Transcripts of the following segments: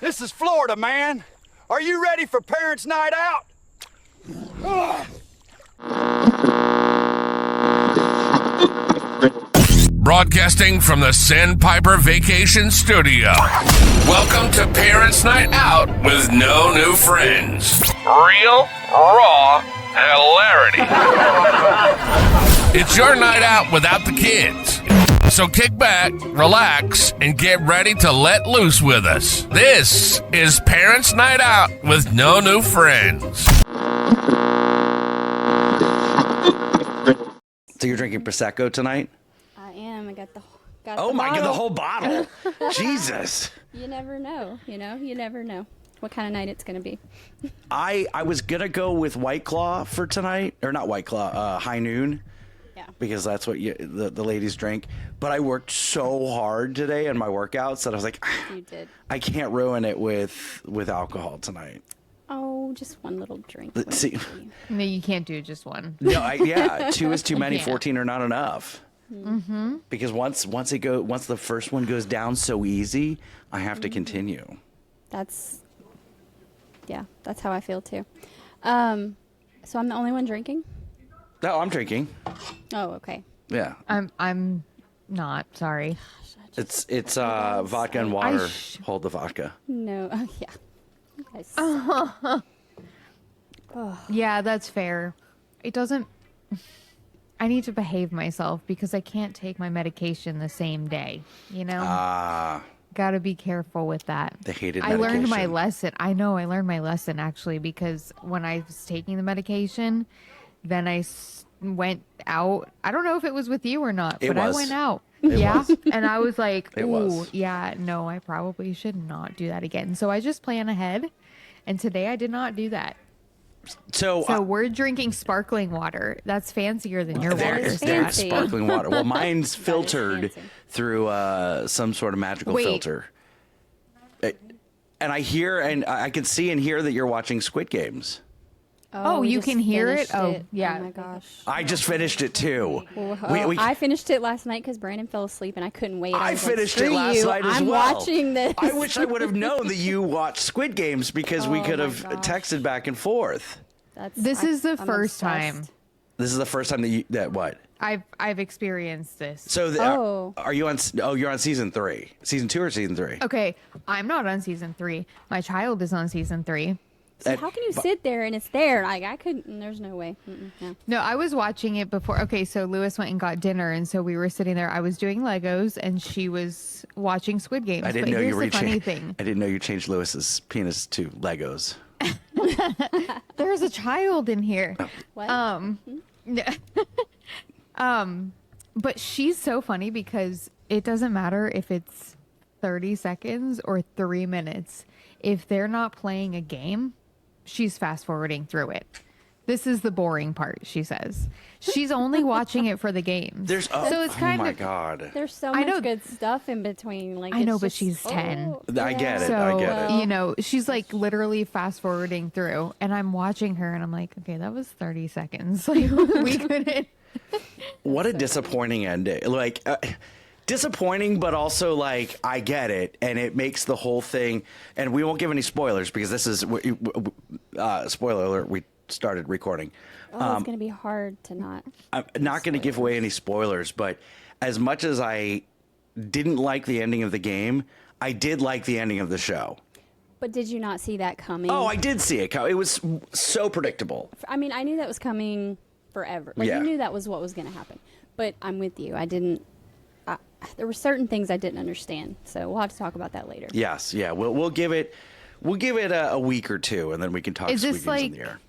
This is Florida, man. Are you ready for Parents' Night Out? Broadcasting from the Sandpiper Vacation Studio. Welcome to Parents' Night Out with no new friends. Real, raw hilarity. It's your night out without the kids. So kick back, relax, and get ready to let loose with us. This is Parents' Night Out with no new friends. So you're drinking Prosecco tonight? I am. I got the Oh my God, the whole bottle. bottle. Jesus. You never know, you never know what kind of night it's going to be. I was going to go with White Claw for tonight. Or not White Claw, High Noon. Yeah. Because that's what the ladies drink. But I worked so hard today in my workouts that I was like, You did. I can't ruin it with alcohol tonight. Oh, just one little drink. See, No, you can't do just one. no, yeah, 2 is too many, Yeah. 14 are not enough. Mm-hmm. Because once the first one goes down so easy, I have to continue. That's how I feel too. So I'm the only one drinking? No, I'm drinking. Oh, okay. Yeah, I'm not sorry. it's vodka and water. Hold the vodka. No. Yeah. You guys. Yeah, that's fair. It doesn't. I need to behave myself because I can't take my medication the same day. You know. Got to be careful with that. The hated I learned my medication. lesson. I know I learned my lesson actually because when I was taking the medication, then I went out. I don't know if it was with you or not, It but was. I went out. It yeah. was. And I was like, It ooh, was. yeah, no, I probably should not do that again. So I just plan ahead. And today I did not do that. So We're drinking sparkling water. That's fancier than your water. is Scott. there's fancy. sparkling water. Well, mine's filtered fancy. through some sort of magical Wait. filter. And I hear and I can see and hear that you're watching Squid Games. Oh, we you just can hear it? finished Oh, yeah. Oh my gosh. I just finished it too. Well, I finished it last night because Brandon fell asleep and I couldn't wait. I was like, finished it "Screw last you, night as I'm well. watching this. I wish I would have known that you watched Squid Games because we Oh could my have gosh. texted back and forth. This is the I'm first time obsessed. This is the first time that what? I've experienced this. So Oh. are you on? Oh, you're on season 3, season 2 or season 3? Okay, I'm not on season 3. My child is on season 3. So how can you sit there and it's there? Like I couldn't. There's no way. No. No, I was watching it before. Okay, so Lewis went and got dinner, and so we were sitting there. I was doing Legos, and she was watching Squid Games. I didn't but know here's you the funny thing. I didn't know you changed Lewis's penis to Legos. There's a child in here. What? But she's so funny because it doesn't matter if it's 30 seconds or 3 minutes. If they're not playing a game, she's fast forwarding through it. This is the boring part, she says. She's only watching it for the games. So it's kind oh my of God. There's so I much know- good stuff in between. Like I it's know, but just- she's 10. I get it. So, I get it. you know, she's like literally fast forwarding through, and I'm watching her, and I'm like, okay, that was 30 seconds. Like, we couldn't. What a disappointing ending. Like, disappointing, but also like, I get it. And it makes the whole thing, and we won't give any spoilers because this is, spoiler alert, we started recording. Oh, it's gonna be hard to not. I'm not going to give away any spoilers, but as much as I didn't like the ending of the game, I did like the ending of the show. But did you not see that coming? Oh, I did see it. It was so predictable. I mean, I knew that was coming forever. Like Yeah. you knew that was what was gonna happen. But I'm with you. I didn't. There were certain things I didn't understand. So we'll have to talk about that later. Yes, yeah. We'll give it a week or two, and then we can talk Is Squid this Games in like the air.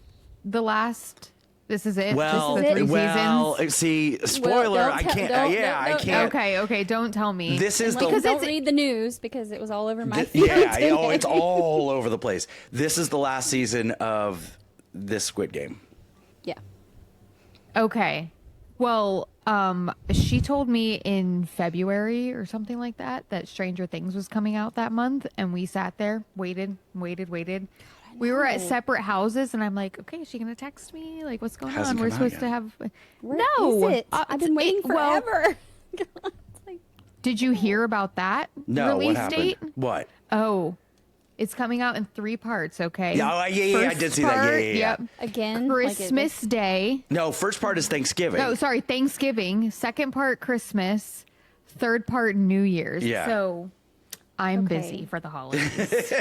the last? This is it? Well, Just the 3 well, seasons? see, spoiler. don't I tell- can't. don't- Yeah, don't- I can't. Okay, don't tell me. This is Because the don't read the news because it was all over my feed yeah. today. Oh, it's all over the place. This is the last season of this Squid Game. Yeah. Okay. Well, she told me in February or something like that Stranger Things was coming out that month, and we sat there, waited. We were at separate houses, and I'm like, okay, is she gonna text me? Like, what's going Hasn't on? We're come out supposed to yet. have. Where No, is it? I've been waiting well, forever. It's like, Did you hear about that No, release what happened? date? What? Oh, It's coming out in 3 parts, okay? Yeah, I did see that. Yeah. Yep. Again, Christmas Day. No, first part is Thanksgiving. No, sorry, Thanksgiving. Second part, Christmas. Third part, New Year's. Yeah. So I'm Okay. busy for the holidays.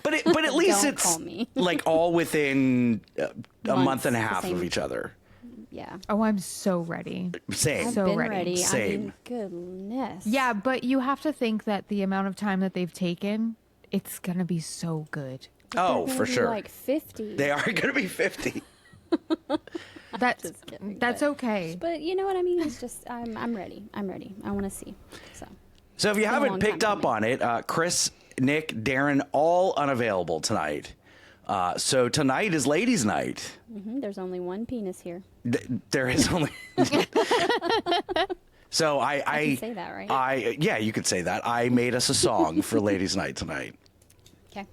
but at least Don't it's call me. like all within a Months, month and a the half of same- each other. Yeah. Oh, I'm so ready. Same. I've So been ready. ready. I Same. mean, goodness. Yeah, but you have to think that the amount of time that they've taken, it's going to be so good. They're Oh, gonna for be sure. Like 50. They are going to be 50. That's Just kidding, that's but- okay. But you know what I mean? It's just I'm ready. I'm ready. I want to see. So So if you been a haven't long picked time up on it, Chris, Nick, Darren, all unavailable tonight. So tonight is ladies' night. there's only one penis here. There is only. So I can say that, right? Yeah, you could say that. I made us a song for ladies' night tonight. Okay.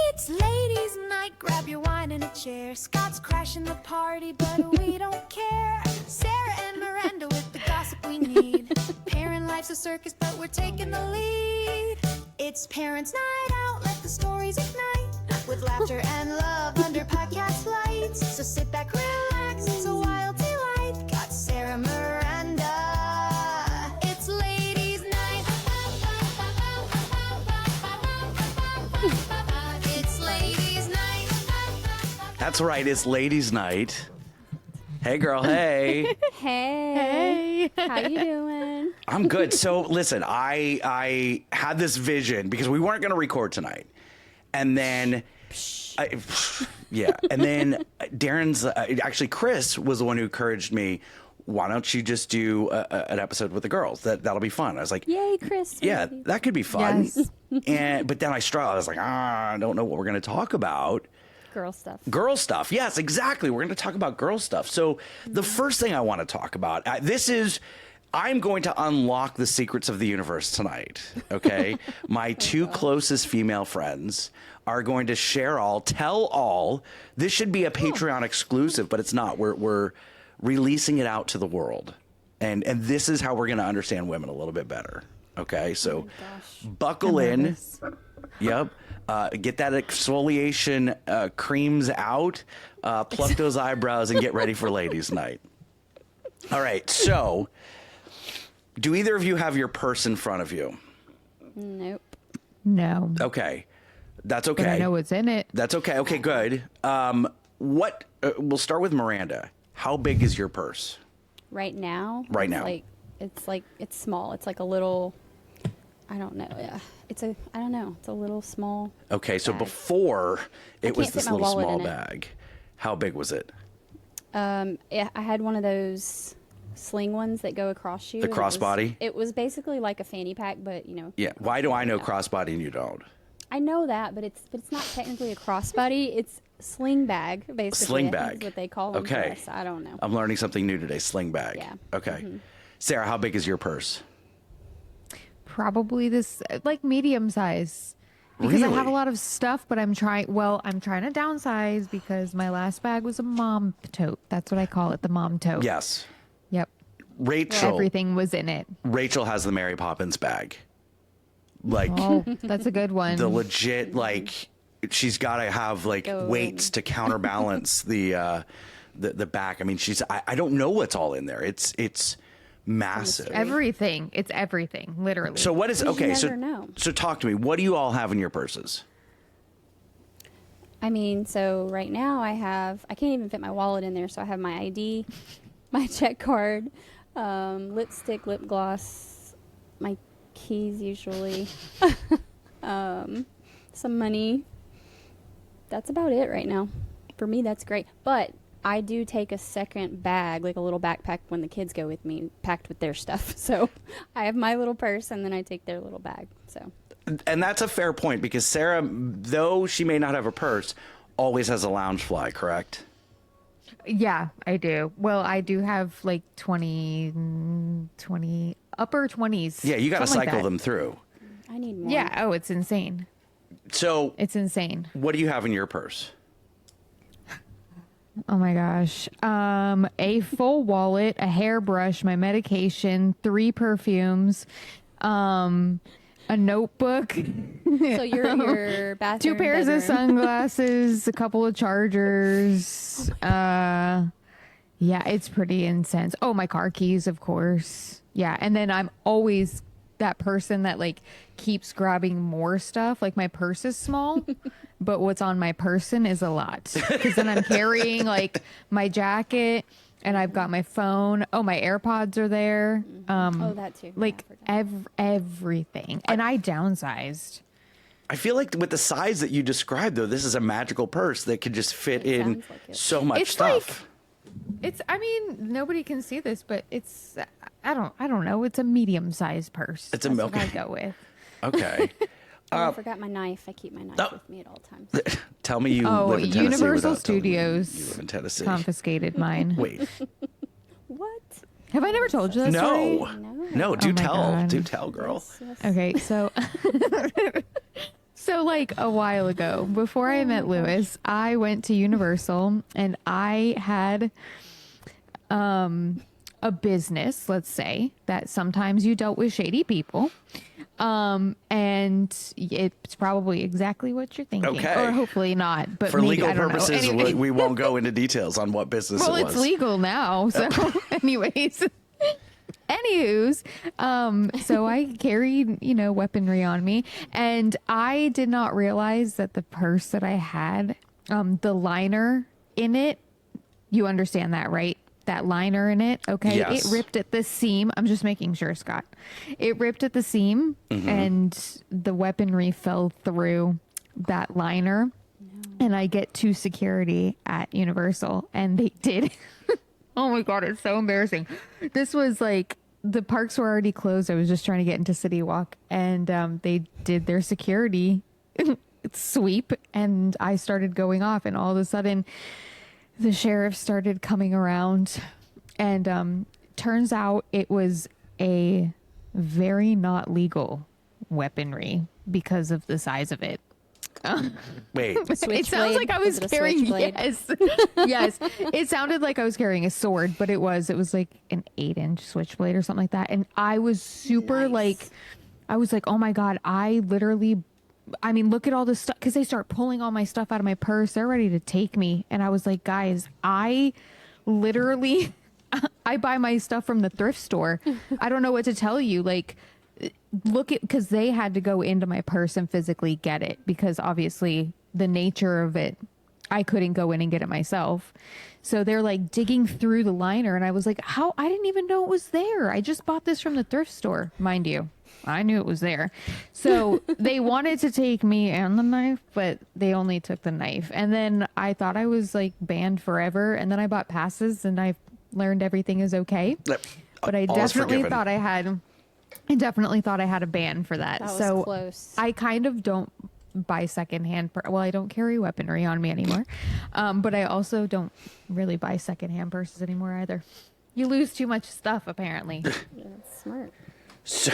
It's ladies' night, grab your wine and a chair. Scott's crashing the party, but we don't care. Sarah and Miranda with the gossip we need. Parent life's a circus, but we're taking the lead. It's Parents' Night Out, let the stories ignite. With laughter and love under podcast lights. So sit back, relax, it's a wild delight. Got Sarah, Miranda. It's ladies' night. It's ladies' night. That's right. It's ladies' night. Hey, girl. Hey. Hey. How you doing? I'm good. So listen, I had this vision because we weren't going to record tonight, and then, yeah, and then Darren's actually Chris was the one who encouraged me. Why don't you just do an episode with the girls? That'll be fun. I was like, Yay, Chris. yeah, Sweetie. that could be fun. Yes. But then I struggled. I was like, I don't know what we're going to talk about. Girl stuff. Girl stuff. Yes, exactly. We're going to talk about girl stuff. So the first thing I want to talk about, I'm going to unlock the secrets of the universe tonight. Okay. My two closest female friends are going to share all, tell all. This should be a Patreon exclusive, but it's not. We're releasing it out to the world. And this is how we're going to understand women a little bit better. Okay. So buckle in. Yep. Get that exfoliation creams out, pluck those eyebrows, and get ready for ladies' night. All right. So, do either of you have your purse in front of you? Nope. No. Okay. That's okay. But I know what's in it. That's okay. Okay, good. We'll start with Miranda. How big is your purse? Right now. Right it's now. It's small. It's like a little. I don't know. Yeah. I don't know. It's a little small. Okay, so bag. before it was can't this fit my little wallet small in it. bag. How big was it? Yeah, I had one of those sling ones that go across you. The and it was- crossbody? It was basically like a fanny pack, but Yeah. Why do I know Yeah. crossbody and you don't? I know that, but it's not technically a crossbody. It's sling bag, basically. Sling I think bag. is what they call them. Okay. For us. I don't know. I'm learning something new today. Sling bag. Yeah. Okay. Sarah, how big is your purse? Probably this like medium size. Because I have Really? a lot of stuff, but I'm trying to downsize because my last bag was a mom tote. That's what I call it, the mom tote. Yes. Yep. Rachel. Everything was in it. Rachel has the Mary Poppins bag. Like Oh, that's a good one. the legit like she's got to have like Go weights in. to counterbalance the back. I mean, I don't know what's all in there. It's massive. Everything. It's everything, literally. So what is You okay? So never know. so talk to me. What do you all have in your purses? I mean, so right now I can't even fit my wallet in there, so I have my ID, my check card, lipstick, lip gloss, my keys usually, some money. That's about it right now. For me, that's great. But I do take a second bag, like a little backpack when the kids go with me, packed with their stuff. So I have my little purse and then I take their little bag. So And that's a fair point because Sarah, though she may not have a purse, always has a lounge fly, correct? Yeah, I do. Well, I do have like 20 upper 20s. Yeah, you got to something like cycle that. them through. I need more. Yeah. Oh, it's insane. So It's insane. what do you have in your purse? Oh my gosh. A full wallet, a hairbrush, my medication, 3 perfumes, a notebook, So your bathroom, 2 pairs of bedroom. sunglasses, a couple of chargers. Yeah, it's pretty intense. Oh, my car keys, of course. Yeah, and then I'm always that person that like keeps grabbing more stuff. Like my purse is small, but what's on my person is a lot. Because then I'm carrying like my jacket, and I've got my phone. Oh, my AirPods are there. Oh, that too. Like Yeah, I forgot. everything. And I downsized. I feel like with the size that you described, though, this is a magical purse that could just fit It in sounds like it. so much It's stuff. I mean, nobody can see this, but it's, I don't know. It's a medium-sized purse. It's a That's milk- what I go with. Okay. Oh, I forgot my knife. I keep my knife Oh. with me at all times. Tell me you Oh, live in Tennessee Universal without telling me Studios you live in Tennessee. confiscated mine. Wait. What? Have I never told you that story? No. No. No, do Oh my tell. God. Do tell, girl. Yes. Okay, so so like a while ago, before I met Lewis, I went to Universal and I had a business, let's say, that sometimes you dealt with shady people. And it's probably exactly what you're thinking. Okay. Or hopefully not, but For maybe, legal I don't purposes, know. Anyway. we won't go into details on what business Well, it was. it's legal now. So, anyways. Anywho's, so I carried, weaponry on me, and I did not realize that the purse that I had, the liner in it, you understand that, right? That liner in it, okay? Yes. It ripped at the seam. I'm just making sure, Scott. It ripped at the seam, and the weaponry fell through that liner. And I get to security at Universal, and they did. Oh my God, it's so embarrassing. This was like, the parks were already closed. I was just trying to get into City Walk, and they did their security sweep, and I started going off, and all of a sudden the sheriff started coming around, and turns out it was a very not legal weaponry because of the size of it. Wait. It sounds Switchblade? like I was Was it a carrying, switchblade? yes, yes. It sounded like I was carrying a sword, but it was like an 8-inch switchblade or something like that. And I was super Nice. I was like, oh my God, I mean, look at all this stuff. Cause they start pulling all my stuff out of my purse. They're ready to take me. And I was like, guys, I literally, I buy my stuff from the thrift store. I don't know what to tell you. Like, look at, because they had to go into my purse and physically get it, because obviously the nature of it, I couldn't go in and get it myself. So they're like digging through the liner, and I was like, how? I didn't even know it was there. I just bought this from the thrift store, mind you. I knew it was there. So they wanted to take me and the knife, but they only took the knife. And then I thought I was like banned forever, and then I bought passes and I learned everything is okay. But I All is definitely forgiven. thought I had a ban for that. That was So close. I kind of don't buy secondhand. Well, I don't carry weaponry on me anymore. But I also don't really buy secondhand purses anymore either. You lose too much stuff, apparently. Yeah, that's smart. So-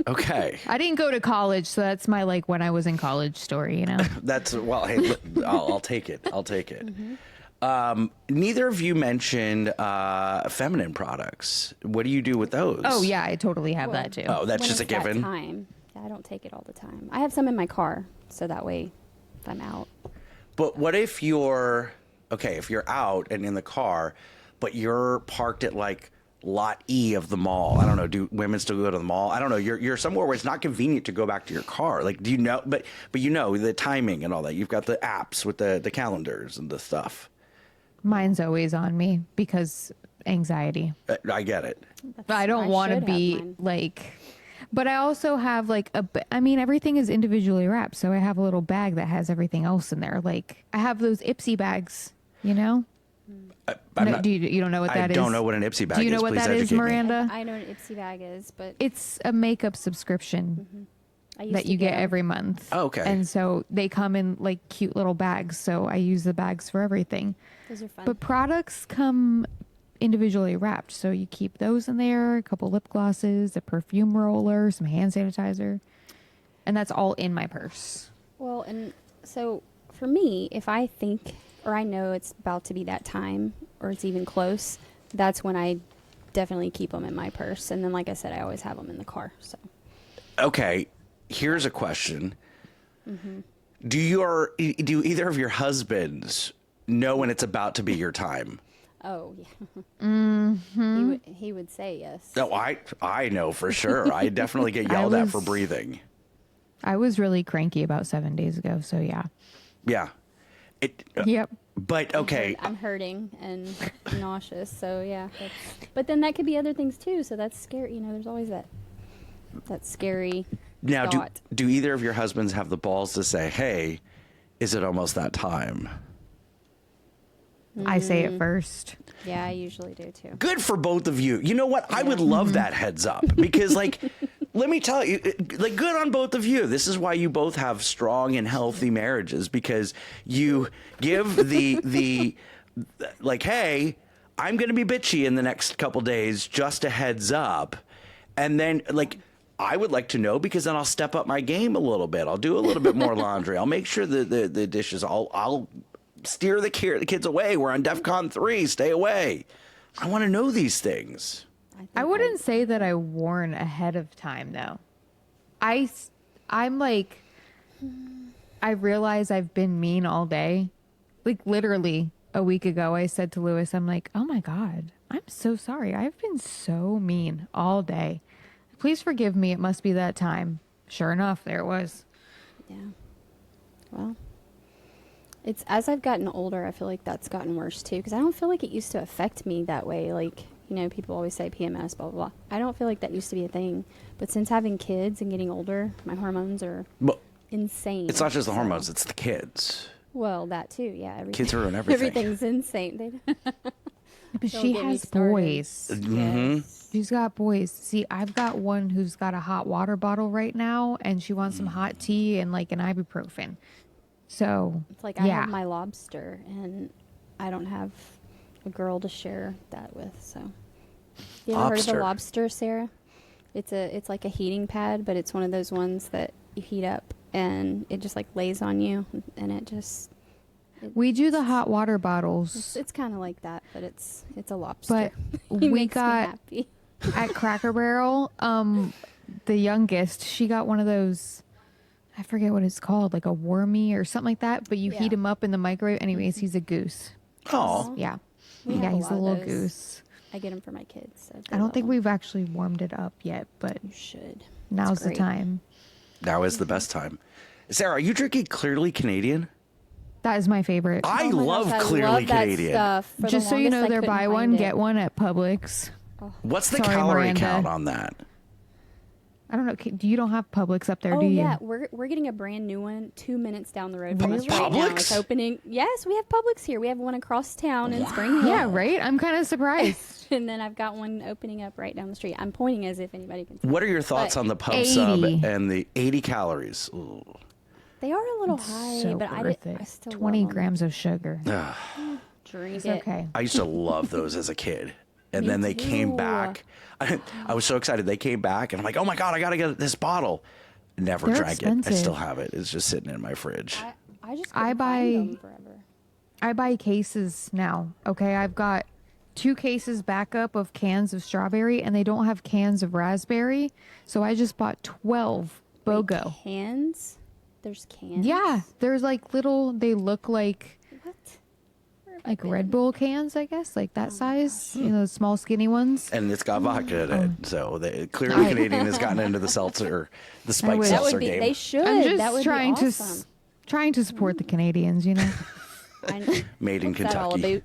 okay. I didn't go to college, so that's my like when I was in college story, That's, well, hey, I'll take it. I'll take it. Neither of you mentioned feminine products. What do you do with those? Oh yeah, I totally have that too. Oh, that's When just a it's that given. time. Yeah, I don't take it all the time. I have some in my car, so that way, if I'm out. But what if you're out and in the car, but you're parked at like lot E of the mall? I don't know. Do women still go to the mall? I don't know. You're somewhere where it's not convenient to go back to your car. Like, do you know? But you know the timing and all that. You've got the apps with the calendars and the stuff. Mine's always on me because anxiety. I get it. I don't I want to should have be mine. like, but I also have like I mean, everything is individually wrapped. So I have a little bag that has everything else in there. Like I have those Ipsy bags, No, you don't know what that is? I don't know what an Ipsy bag is. Do you know what Please that is, educate me. Miranda? I know what an Ipsy bag is, but It's a makeup subscription I used that to you get them. every month. Oh, okay. And so they come in like cute little bags. So I use the bags for everything. Those are fun. But products come individually wrapped. So you keep those in there, a couple lip glosses, a perfume roller, some hand sanitizer. And that's all in my purse. Well, and so for me, if I think or I know it's about to be that time or it's even close, that's when I definitely keep them in my purse. And then, like I said, I always have them in the car. So Okay, here's a question. Do either of your husbands know when it's about to be your time? Oh, yeah. He would say yes. No, I know for sure. I definitely get yelled at for breathing. I was really cranky about 7 days ago, so yeah. Yeah. Yep. But okay. I'm hurting and nauseous, so yeah. But then that could be other things too, so that's scary. You know, there's always that scary Now, thought. do either of your husbands have the balls to say, "Hey, is it almost that time?" I say it first. Yeah, I usually do too. Good for both of you. You know what? I would love that heads up because, like, let me tell you, like, good on both of you. This is why you both have strong and healthy marriages, because you give the like, hey, I'm going to be bitchy in the next couple days, just a heads up. And then, like, I would like to know, because then I'll step up my game a little bit. I'll do a little bit more laundry. I'll make sure the dishes, I'll steer the kids away. We're on DEFCON 3. Stay away. I want to know these things. I wouldn't say that I warn ahead of time, though. I'm like, I realize I've been mean all day. Like, literally a week ago, I said to Lewis, I'm like, oh my God, I'm so sorry. I've been so mean all day. Please forgive me. It must be that time. Sure enough, there it was. Yeah. Well, it's as I've gotten older, I feel like that's gotten worse too, because I don't feel like it used to affect me that way. Like, you know, people always say PMS, blah, blah, blah. I don't feel like that used to be a thing. But since having kids and getting older, my hormones are insane. It's not just the hormones, it's the kids. Well, that too, yeah. Kids ruin everything. Everything's insane. But she has boys. Yes. She's got boys. See, I've got one who's got a hot water bottle right now, and she wants some hot tea and like an ibuprofen. So It's like I have my lobster, and I don't have a girl to share that with. So, you ever heard of a lobster, Sarah? It's like a heating pad, but it's one of those ones that you heat up, and it just like lays on you, and it just. We do the hot water bottles. It's kind of like that, but it's a lobster. But He we makes me got happy. at Cracker Barrel, the youngest, she got one of those, I forget what it's called, like a wormy or something like that, but you heat him up in the microwave. Anyways, he's a goose. Oh. Yeah. We have He's a lot of little those. goose. I get them for my kids. So I don't think we've actually warmed it up yet, but You should. now's It's the great. time. Now is the best time. Sarah, are you drinking Clearly Canadian? That is my favorite. I Oh my love gosh, I Clearly love that Canadian. stuff. For the Just so you longest, know, I they're couldn't buy find one, it. get one at Publix. What's the Sorry, calorie Miranda. count on that? I don't know. You don't have Publix up there, Oh do you? yeah, we're getting a brand new one 2 minutes down the road from us Really? right now. Publix? It's opening. Yes, we have Publix here. We have one across town in Spring Hill. Yeah, right? I'm kind of surprised. And then I've got one opening up right down the street. I'm pointing as if anybody can see. What are your thoughts But on the pub 80. sub and the 80 calories? Ooh. They are a little high, So but worth I it. still 20 love 'em. grams of sugar. Drink It's it. okay. I used to love those as a kid. And Me then they came too. back. I was so excited. They came back, and I'm like, oh my God, I got to get this bottle. Never They're drank it. I expensive. still have it. It's just sitting in my fridge. I just I couldn't buy- find them forever. I buy cases now. Okay, I've got 2 cases backup of cans of strawberry, and they don't have cans of raspberry, so I just bought 12 BOGO. Cans? There's cans? Yeah, there's like little. They look like What? Where have I like been? Red Bull cans, I guess, like Oh that size. You know, the small skinny ones. And it's got vodka in it. So Clearly Canadian has gotten into the seltzer, the spiked wish. That seltzer would be. game. They should. I'm just that would trying be to awesome. trying to support the Canadians. You know, I know. Made in What's that all Kentucky.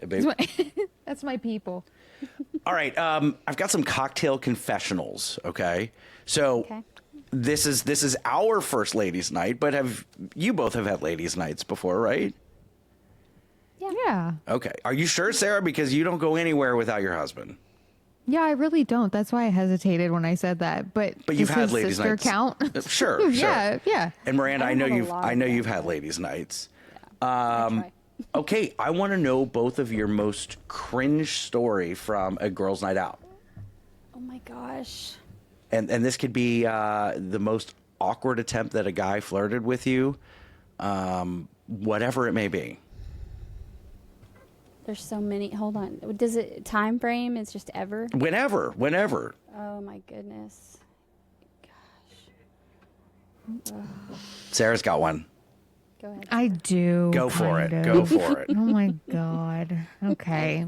about? Babe. that's my people. All right, I've got some cocktail confessionals. Okay, so Okay. this is our first ladies' night, but you both have had ladies' nights before, right? Yeah, Okay, are you sure, Sarah? Because you don't go anywhere without your husband. yeah. I really don't. That's why I hesitated when I said that. But But you've does had his ladies' sister nights. count? Sure, Yeah, sure. yeah. And Miranda, I I know have a you've lot I of know them. you've had ladies' nights. I try. Okay, I want to know both of your most cringe story from a girls' night out. Oh my gosh. And this could be the most awkward attempt that a guy flirted with you, whatever it may be. There's so many. Hold on. Does it time frame? It's just ever? Whenever. Oh my goodness. Sarah's got one. Go ahead. I do. Go for it. kind Go of. for it. Oh my God. Okay.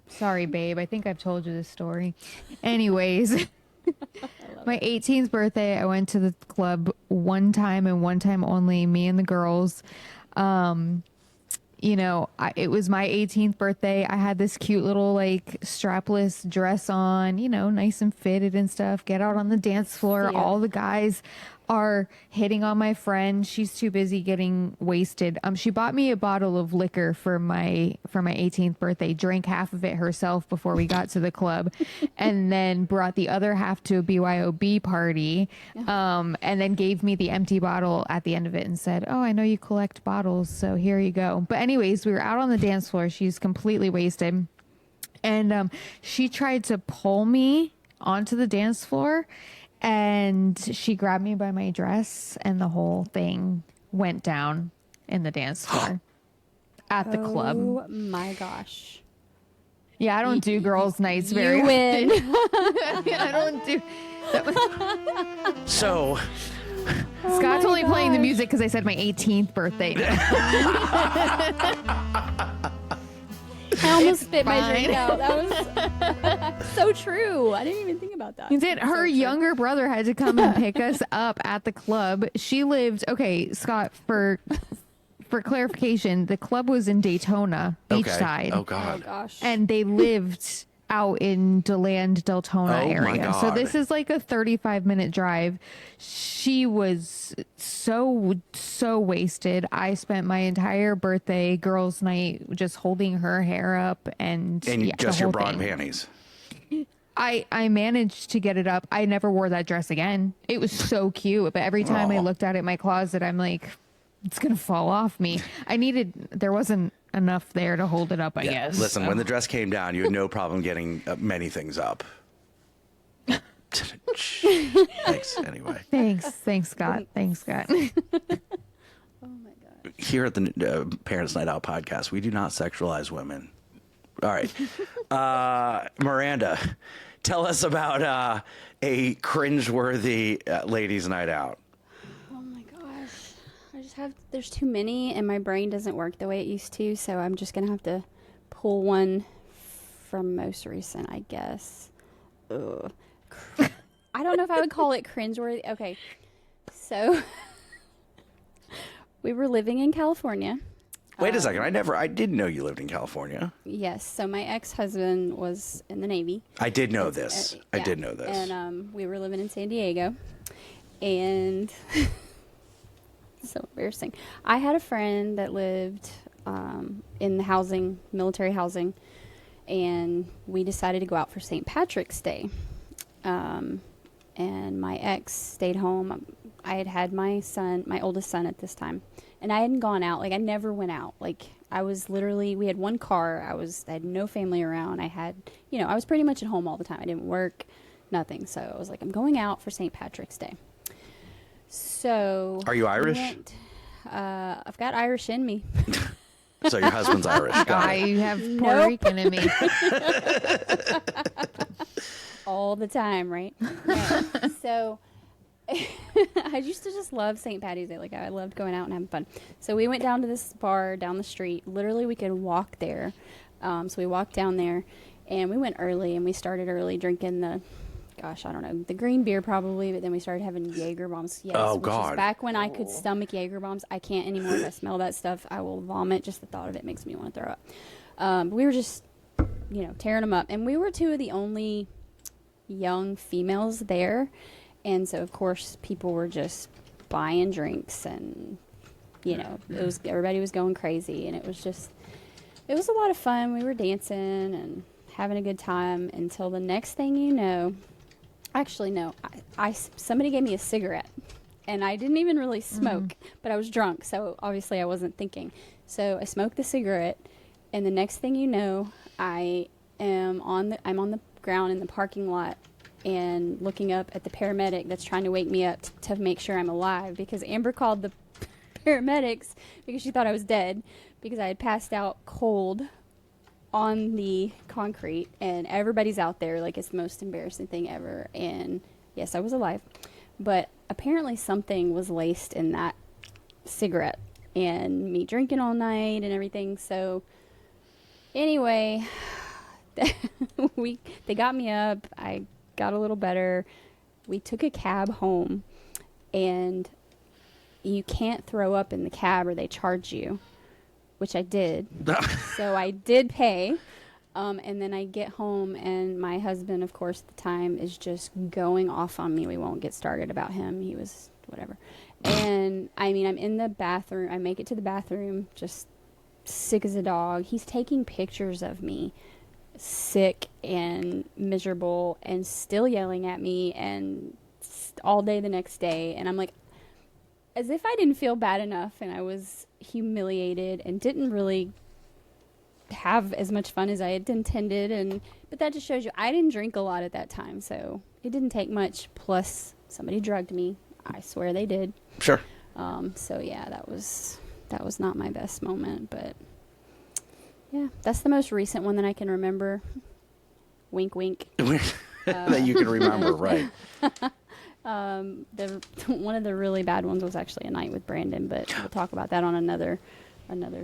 Sorry, babe. I think I've told you this story. Anyways, my 18th birthday, I went to the club one time and one time only, me and the girls. You know, it was my 18th birthday. I had this cute little like strapless dress on, you know, nice and fitted and stuff. Get out on the dance floor. Yeah. All the guys are hitting on my friend. She's too busy getting wasted. She bought me a bottle of liquor for my 18th birthday, drank half of it herself before we got to the club, and then brought the other half to a BYOB party, and then gave me the empty bottle at the end of it and said, "Oh, I know you collect bottles, so here you go." But anyways, we were out on the dance floor. She's completely wasted, and she tried to pull me onto the dance floor, and she grabbed me by my dress, and the whole thing went down in the dance floor at the club. Oh my gosh. Yeah, I don't do girls' nights very You win. I don't do. So, Scott's only playing the music because I said my 18th birthday. I almost spit my drink fine. out. That was so true. I didn't even think about that. He did. Her So true. younger brother had to come and pick us up at the club. She lived. Okay, Scott. For clarification, the club was in Daytona Beachside. Oh Oh God. gosh. And they lived out in DeLand, Deltona Oh, my area. So God. this is like a 35-minute drive. She was so wasted. I spent my entire birthday girls' night just holding her hair up and And yeah, just the your whole bra and thing. panties. I managed to get it up. I never wore that dress again. It was so cute, but every time I Aw. looked at it in my closet, I'm like, it's gonna fall off me. There wasn't enough there to hold it up, I guess. Listen, so. when the dress came down, you had no problem getting many things up. Thanks. Anyway, Thanks, Scott. Thanks, Scott. Oh my god. here at the Parents Night Out podcast, we do not sexualize women. All right, Miranda, tell us about a cringeworthy ladies' night out. Oh my gosh. I just have, there's too many and my brain doesn't work the way it used to, so I'm just going to have to pull one from most recent, I guess. Ugh. I don't know if I would call it cringeworthy. Okay. So we were living in California. Wait a second, I didn't know you lived in California. Yes. So my ex-husband was in the Navy. I did know this. I Yeah. did know this. And we were living in San Diego. And so embarrassing. I had a friend that lived in the housing, military housing, and we decided to go out for St. Patrick's Day. And my ex stayed home. I had my son, my oldest son at this time, and I hadn't gone out. Like, I never went out. Like, I was literally, we had one car. I had no family around. I was pretty much at home all the time. I didn't work, nothing. So I was like, I'm going out for St. Patrick's Day. So. Are you we Irish? went, I've got Irish in me. So your husband's Irish. Got I it. have Puerto Nope. Rican in me. All the time, right? No. So I used to just love St. Patty's Day. Like, I loved going out and having fun. So we went down to this bar down the street. Literally, we could walk there. So we walked down there, and we went early, and we started early drinking the green beer probably, but then we started having Jaeger bombs. Yes, Oh, which God. is back when I could stomach Jaeger bombs. I can't anymore. If I smell that stuff, I will vomit. Just the thought of it makes me want to throw up. But we were just, tearing them up. And we were two of the only young females there. And so, of course, people were just buying drinks, and, everybody was going crazy. And it was a lot of fun. We were dancing and having a good time until the next thing you know. Actually, no. Somebody gave me a cigarette, and I didn't even really smoke, but I was drunk, so obviously I wasn't thinking. So I smoked the cigarette, and the next thing you know, I'm on the ground in the parking lot and looking up at the paramedic that's trying to wake me up to make sure I'm alive, because Amber called the paramedics because she thought I was dead because I had passed out cold on the concrete, and everybody's out there like it's the most embarrassing thing ever. And yes, I was alive, but apparently something was laced in that cigarette, and me drinking all night and everything. So anyway, they got me up. I got a little better. We took a cab home, and you can't throw up in the cab or they charge you, which I did. So I did pay. And then I get home, and my husband, of course, at the time, is just going off on me. We won't get started about him. He was whatever. And, I mean, I'm in the bathroom. I make it to the bathroom, just sick as a dog. He's taking pictures of me, sick and miserable, and still yelling at me, and all day the next day. And I'm like, as if I didn't feel bad enough, and I was humiliated and didn't really have as much fun as I had intended. But that just shows you I didn't drink a lot at that time, so it didn't take much. Plus somebody drugged me. I swear they did. Sure. So yeah, that was not my best moment, but yeah, that's the most recent one that I can remember. Wink wink. That you can remember, right? One of the really bad ones was actually a night with Brandon, but we'll talk about that on another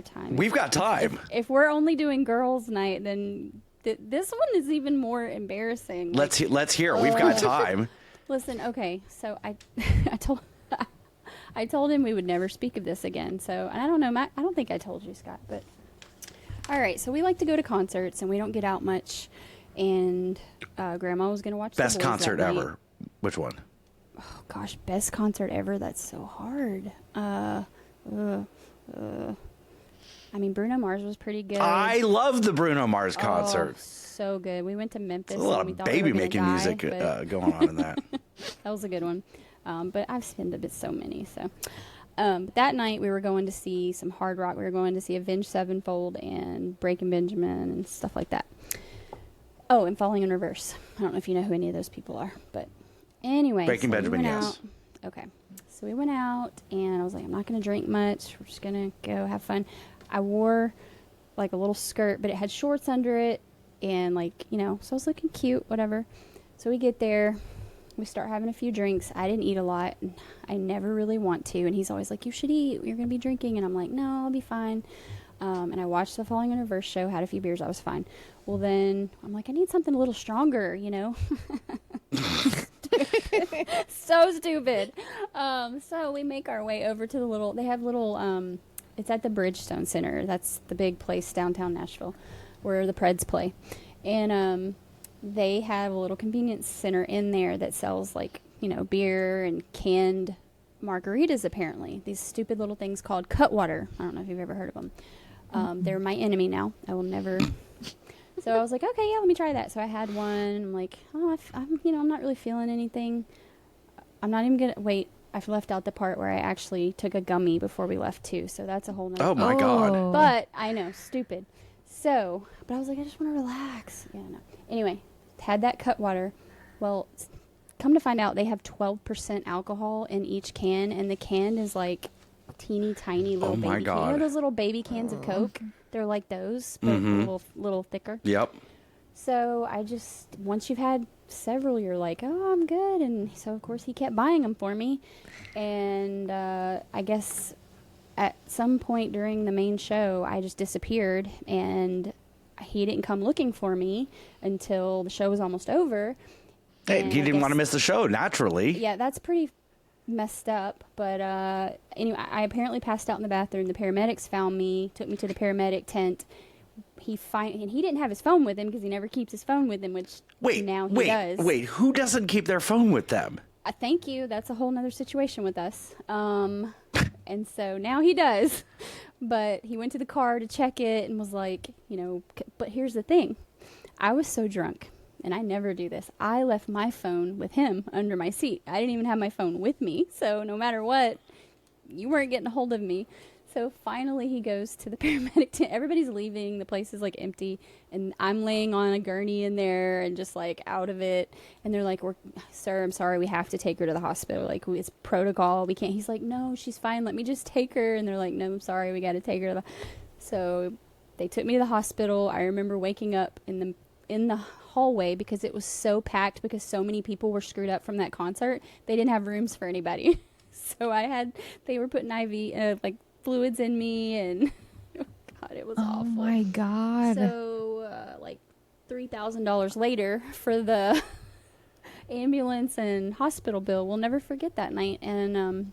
time. We've got time. If we're only doing girls' night, then this one is even more embarrassing. Let's hear. We've got time. Listen, okay, so I told him we would never speak of this again. So, and I don't know, Matt, I don't think I told you, Scott, but all right. So we like to go to concerts, and we don't get out much. And Grandma was going to watch Best the Boys concert that night. ever. Which one? Oh gosh, best concert ever. That's so hard. I mean, Bruno Mars was pretty good. I love the Bruno Mars concert. Oh, so good. We went to Memphis. There's a lot and we of thought we were baby gonna making die, music but going on in that. that was a good one. But I've spent a bit so many. So that night we were going to see some hard rock. We were going to see Avenged Sevenfold and Breaking Benjamin and stuff like that. Oh, and Falling in Reverse. I don't know if you know who any of those people are, but anyway. Breaking Benjamin, yes. Out. Okay. So we went out, and I was like, I'm not going to drink much. We're just going to go have fun. I wore like a little skirt, but it had shorts under it, and like, you know, so I was looking cute, whatever. So we get there, we start having a few drinks. I didn't eat a lot, and I never really want to, and he's always like, you should eat, you're going to be drinking, and I'm like, no, I'll be fine. And I watched the Falling in Reverse show, had a few beers, I was fine. Well, then I'm like, I need something a little stronger, you know. So stupid. So we make our way over to the little, they have little, it's at the Bridgestone Center. That's the big place downtown Nashville where the Preds play. And they have a little convenience center in there that sells, like, you know, beer and canned margaritas, apparently. These stupid little things called Cutwater. I don't know if you've ever heard of them. They're my enemy now. I will never. So I was like, okay, yeah, let me try that. So I had one. I'm like, oh, I'm not really feeling anything. I'm not even gonna wait. I've left out the part where I actually took a gummy before we left too. So that's a whole nother. Oh my God. But I know, stupid. So, but I was like, I just want to relax. Yeah, no. Anyway, had that Cutwater. Well, come to find out, they have 12% alcohol in each can, and the can is like teeny tiny little my baby God. can. You know those little baby cans of Coke? They're like those, but a little thicker. Yep. So I just, once you've had several, you're like, oh, I'm good. And so, of course, he kept buying them for me. And I guess at some point during the main show, I just disappeared. And he didn't come looking for me until the show was almost over. Hey, And you I didn't want to guess- miss the show, naturally. Yeah, that's pretty messed up. But anyway, I apparently passed out in the bathroom. The paramedics found me, took me to the paramedic tent. And he didn't have his phone with him because he never keeps his phone with him, which now he does. Wait, who doesn't keep their phone with them? Thank you. That's a whole nother situation with us. And so now he does. But he went to the car to check it and was like, you know, but here's the thing. I was so drunk, and I never do this. I left my phone with him under my seat. I didn't even have my phone with me. So no matter what, you weren't getting a hold of me. So finally he goes to the paramedic tent. Everybody's leaving. The place is like empty. And I'm laying on a gurney in there and just like out of it. And they're like, sir, I'm sorry. We have to take her to the hospital. Like, it's protocol. We can't. He's like, no, she's fine. Let me just take her. And they're like, no, I'm sorry. We got to take her to the. So they took me to the hospital. I remember waking up in the hallway because it was so packed because so many people were screwed up from that concert. They didn't have rooms for anybody. So they were putting IV, like fluids in me, and God, it was awful. Oh my God. So, like $3,000 later for the ambulance and hospital bill. We'll never forget that night. And,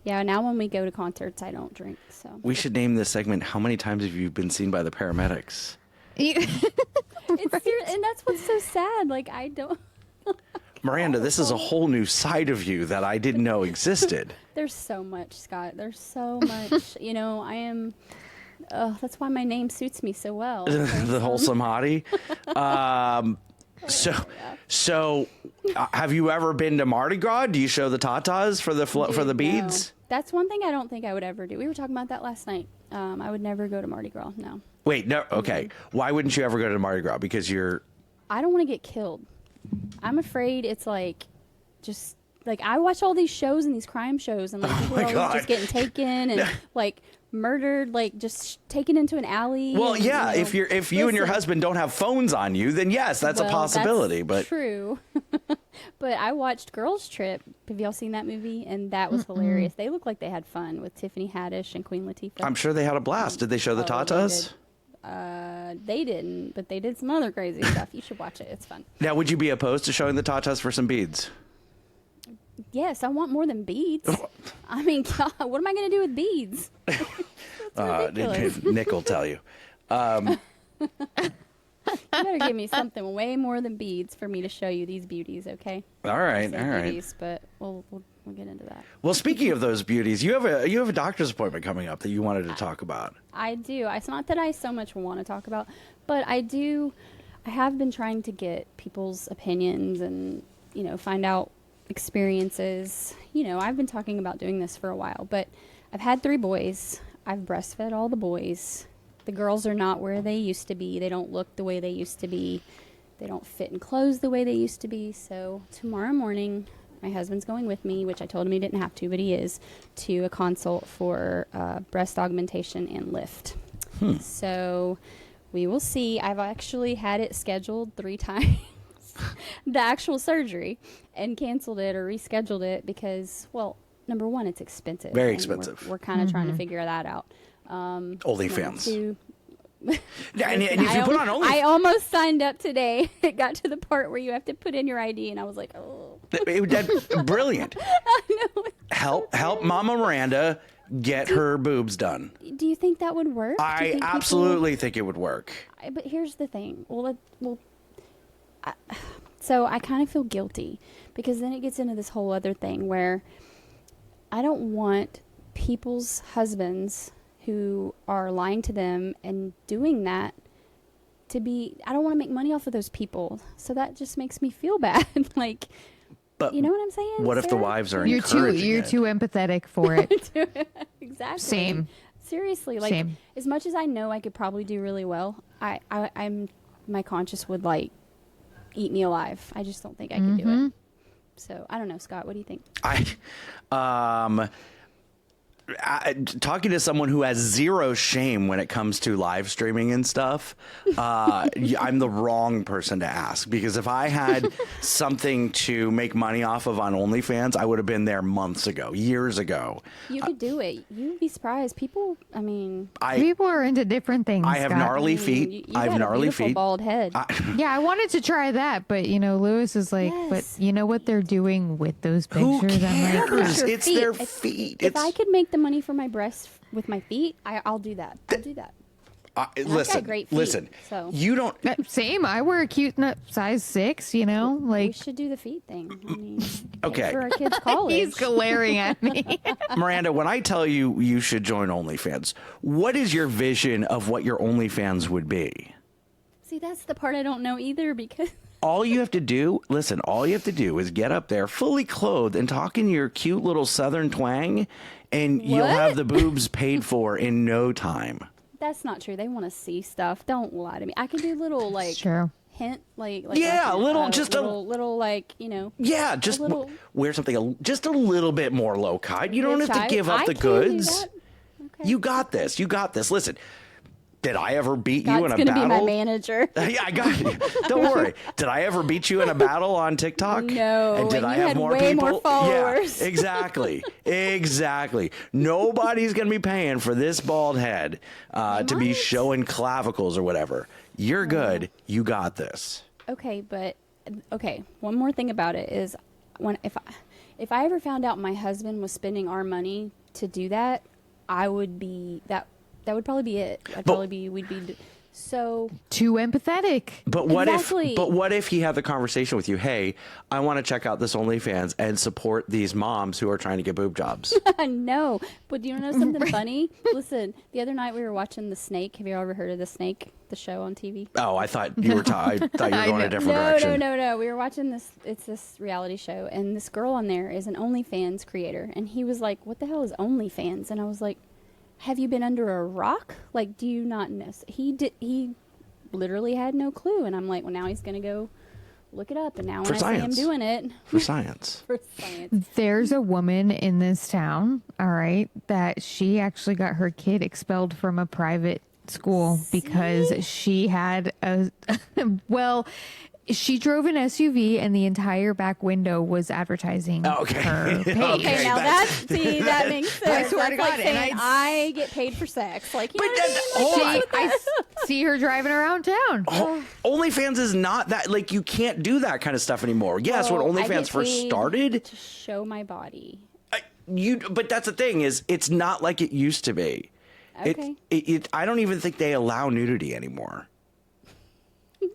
yeah, now when we go to concerts, I don't drink. So We should name this segment, How Many Times Have You Been Seen by the Paramedics? and that's what's so sad. Like, I don't. Miranda, this is a whole new side of you that I didn't know existed. There's so much, Scott. There's so much. I am. That's why my name suits me so well. The wholesome hottie. So, have you ever been to Mardi Gras? Do you show the tatas for the beads? No. That's one thing I don't think I would ever do. We were talking about that last night. I would never go to Mardi Gras. No. Wait, no. Okay. Why wouldn't you ever go to Mardi Gras? Because you're. I don't want to get killed. I'm afraid it's like, just like I watch all these shows and these crime shows and like people are always just getting taken and like murdered, like just taken into an alley. Well, and, yeah. If you and your husband don't have phones on you, then yes, that's a possibility. That's but true. But I watched Girls Trip. Have y'all seen that movie? And that was hilarious. They look like they had fun with Tiffany Haddish and Queen Latifah. I'm sure they had a blast. Did they show the tatas? They didn't, but they did some other crazy stuff. You should watch it. It's fun. Now, would you be opposed to showing the tatas for some beads? Yes, I want more than beads. I mean, God, what am I going to do with beads? Nick will tell you. You better give me something way more than beads for me to show you these beauties, okay? All right. Beauties, but we'll get into that. Well, speaking of those beauties, you have a doctor's appointment coming up that you wanted to talk about. I do. It's not that I so much want to talk about, but I have been trying to get people's opinions and, find out experiences. I've been talking about doing this for a while, but I've had 3 boys. I've breastfed all the boys. The girls are not where they used to be. They don't look the way they used to be. They don't fit in clothes the way they used to be. So tomorrow morning, my husband's going with me, which I told him he didn't have to, but he is, to a consult for breast augmentation and lift. So we will see. I've actually had it scheduled 3 times, the actual surgery, and canceled it or rescheduled it because, well, number one, it's expensive. Very expensive. We're kind of trying to figure that out. OnlyFans. And if you put on OnlyFans, I almost signed up today. It got to the part where you have to put in your ID, and I was like, oh. Brilliant. I know. Help Mama Miranda get her boobs done. Do you think that would work? I absolutely think it would work. But here's the thing. So I kind of feel guilty because then it gets into this whole other thing where I don't want people's husbands who are lying to them and doing that I don't want to make money off of those people. So that just makes me feel bad. Like, but you know what I'm saying? What if the wives are You're encouraging too empathetic for it. Exactly. Same. Seriously, like Same. As much as I know I could probably do really well, I'm my conscience would like eat me alive. I just don't think I could do it. So I don't know, Scott. What do you think? Talking to someone who has zero shame when it comes to live streaming and stuff, I'm the wrong person to ask, because if I had something to make money off of on OnlyFans, I would have been there months ago, years ago. You could do it. You'd be surprised. People, people are into different things. I have Scott. gnarly feet. You I have got a gnarly beautiful feet. bald head. Yeah, I wanted to try that, but Lewis is like, Yes. but you know what they're doing with those Who pictures? I'm like, cares? Your It's feet. their If- feet. If I could make the money for my breasts with my feet, I'll do that. I'll do that. Listen, great feet, listen. so. You don't. same. I wear a cute size 6. We Like should do the feet thing. Okay. For our kids' college. he's glaring at me. Miranda, when I tell you should join OnlyFans, what is your vision of what your OnlyFans would be? See, that's the part I don't know either because. All you have to do is get up there fully clothed and talk in your cute little southern twang, and you'll What? have the boobs paid for in no time. That's not true. They want to see stuff. Don't lie to me. I can do little It's true. hint Yeah, little Yeah, just little- wear something just a little bit more low cut. You don't have to give up the do goods. that. Okay. You got this. Listen, Did I ever beat you in Scott's a gonna be my battle? manager. Yeah, I got you. Don't worry. Did I ever beat you in a battle on TikTok? No, And did and I you have had more way people? more followers. Yeah, exactly. Exactly. Nobody's going to be paying for this bald head to be might. showing clavicles or whatever. You're good. You got this. Okay, but one more thing about it is if I ever found out my husband was spending our money to do that, I would be that would probably be it. We'd be so Too empathetic. But what Exactly. if he had the conversation with you? Hey, I want to check out this OnlyFans and support these moms who are trying to get boob jobs. no. But do you know something funny? Listen, the other night we were watching The Snake. Have you ever heard of The Snake, the show on TV? Oh, I thought you were I thought you were going a different direction. No. We were watching this. It's this reality show, and this girl on there is an OnlyFans creator, and he was like, "What the hell is OnlyFans?" And I was like, "Have you been under a rock? Like, do you not know?" He literally had no clue, and I'm like, "Well, now he's gonna go look it up." And now when I see him doing it For science. for science, There's a woman in this town, all right, that she actually got her kid expelled from a private school because she had she drove an SUV and the entire back window was advertising Okay. her page. okay, now that makes sense. I swear to That's like God, and saying I get paid for sex. Like, you know what I mean? hold on. I see her driving around town. OnlyFans is not that, like, you can't do that kind of stuff anymore. Yes, when Well, I OnlyFans get first paid started, to show my body. but that's the thing is, it's not like it used to be. Okay. I don't even think they allow nudity anymore.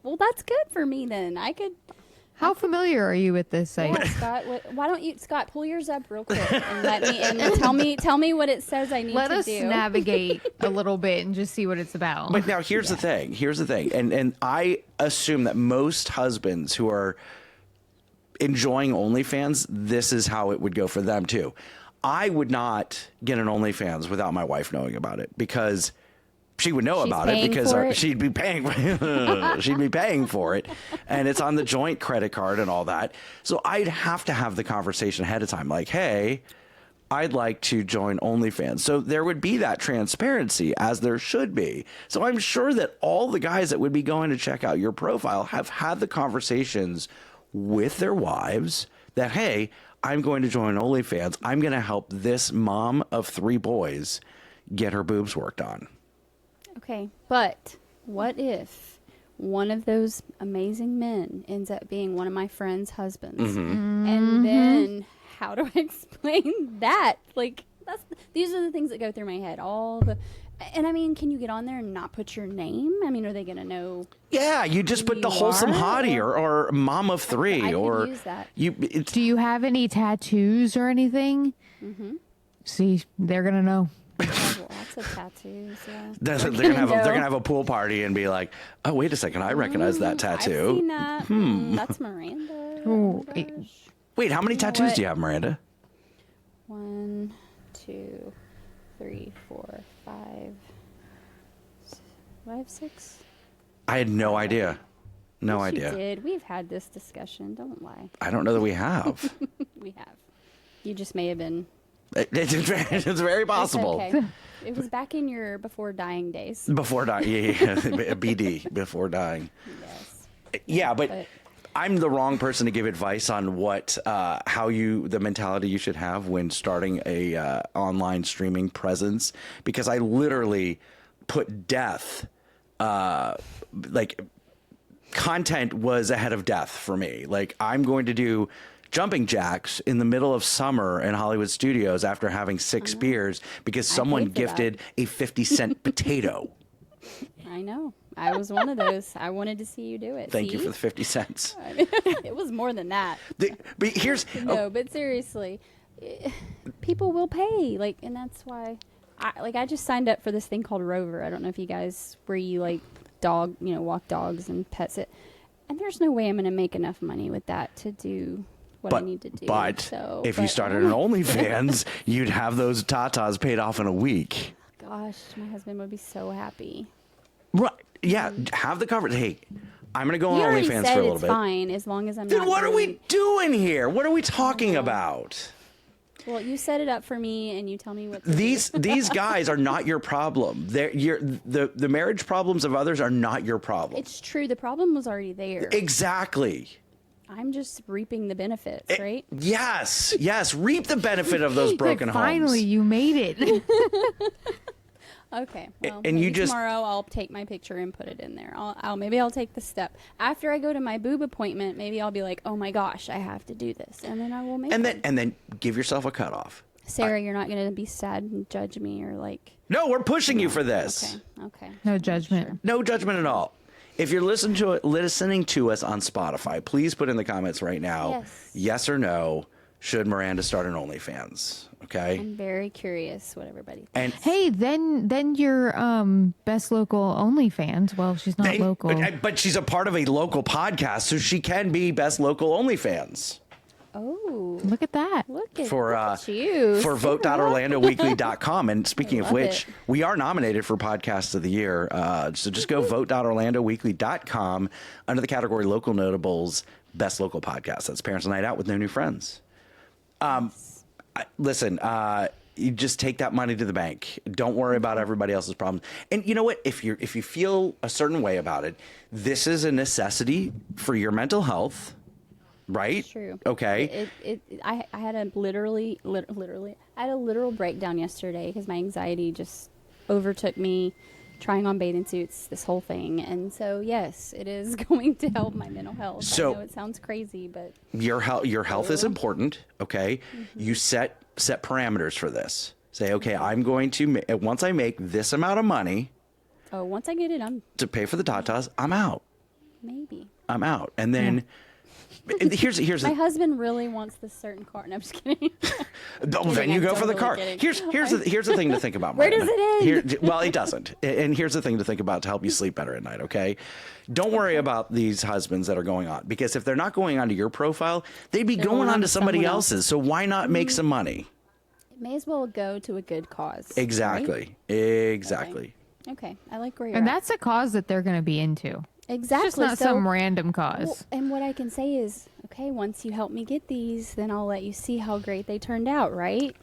Well, that's good for me then. I could. How familiar are you with this site? Yeah, Scott. Why don't you, Scott, pull yours up real quick and let me and tell me what it says I need Let to us do. navigate a little bit and just see what it's about. But now here's the thing. Here's the thing. And I assume that most husbands who are enjoying OnlyFans, this is how it would go for them too. I would not get an OnlyFans without my wife knowing about it because she would know She's about it paying because for it? she'd be paying for it, and it's on the joint credit card and all that. So I'd have to have the conversation ahead of time, like, "Hey, I'd like to join OnlyFans." So there would be that transparency, as there should be. So I'm sure that all the guys that would be going to check out your profile have had the conversations with their wives that, "Hey, I'm going to join OnlyFans. I'm going to help this mom of 3 boys get her boobs worked on." Okay, but what if one of those amazing men ends up being one of my friend's husbands? Mm-hmm. And then how do I explain that? Like, these are the things that go through my head. And I mean, can you get on there and not put your name? I mean, are they going to know? Yeah, you just put the You wholesome are? hottie or mom of 3 I could or use that. Do you have any tattoos or anything? Mm-hmm. See, they're gonna know. I have lots of tattoos, yeah. they're gonna have a pool party and be like, "Oh, wait a second, I recognize that I've tattoo." seen that. That's Miranda. Ooh, Oh my gosh. Wait, how many You know tattoos what? do you have, Miranda? 1, 2, 3, 4, 5. Do I have 6? I had no idea. No Yes, idea. You did. We've had this discussion. Don't lie. I don't know that we have. We have. You just may have been. It's very It's possible. okay. It was back in your before dying days. Before dying, yeah. BD, before dying. Yes. Yeah, but But- I'm the wrong person to give advice on what, the mentality you should have when starting a online streaming presence, because I literally put death, content was ahead of death for me. Like, I'm going to do jumping jacks in the middle of summer in Hollywood studios after having 6 beers because someone paid for that. gifted a 50-cent potato. I know. I was one of those. I wanted to see you do it. Thank you See? for the 50 cents. It was more than that. But here's No, but seriously, people will pay. Like, and that's why I just signed up for this thing called Rover. I don't know if you guys, where you walk dogs and pets it. And there's no way I'm going to make enough money with that to do what I need to do. But if you started an OnlyFans, you'd have those tatas paid off in a week. Gosh, my husband would be so happy. Right. Yeah. Have the coverage. Hey, I'm going to go He on already OnlyFans said for a little it's bit. fine as long as I'm Then not what are doing- we doing here? What are we talking about? Well, you set it up for me, and you tell me what to These guys are not your problem. The marriage problems of others are not your problem. It's true. The problem was already there. Exactly. I'm just reaping the benefits, right? Yes. Reap the benefit of those broken homes. Finally, you made it. Okay. Well, And you maybe just- tomorrow I'll take my picture and put it in there. Maybe I'll take the step after I go to my boob appointment. Maybe I'll be like, oh my gosh, I have to do this, and then I will make. And one. then give yourself a cutoff. Sarah, you're not going to be sad and judge me or like. No, we're pushing you for this. Okay. No judgment. Sure. No judgment at all. If you're listening to us on Spotify, please put in the comments right now, yes or no, should Miranda start an OnlyFans? Okay. I'm very curious what everybody thinks. And Hey, then you're best local OnlyFans. Well, she's not local. but she's a part of a local podcast, so she can be best local OnlyFans. Oh, Look at that. look at, For look at you. for Sarah. vote.orlandoweekly.com. And speaking of love which, it. we are nominated for Podcast of the Year. So just go vote.orlandoweekly.com under the category Local Notables, Best Local Podcast. That's Parents Night Out with No New Friends. Listen, you just take that money to the bank. Don't worry about everybody else's problems. And you know what? If you feel a certain way about it, this is a necessity for your mental health. Right? True. Okay. I had a literally, I had a literal breakdown yesterday because my anxiety just overtook me trying on bathing suits, this whole thing. And so, yes, it is going to help my mental health. So- I know it sounds crazy, but Your health is important. Okay. You set parameters for this. Say, okay, I'm going to once I make this amount of money once I get it, I'm to pay for the tatas, I'm out. maybe. I'm out. And then here's My the husband really wants this certain car. No, I'm just kidding. then you I'm go for the totally car. kidding. Here's the thing to think about. Where Miranda. does it end? Well, it doesn't. And here's the thing to think about to help you sleep better at night. Okay, don't worry about these husbands that are going on, because if they're not going onto your profile, they'd be going on to somebody someone else's. So why not make some money? It may as well go to a good cause. Exactly. Exactly. Okay. I like where you're And at. that's a cause that they're going to be into. Exactly. It's just not some random cause. Well, and what I can say is, okay, once you help me get these, then I'll let you see how great they turned out, right?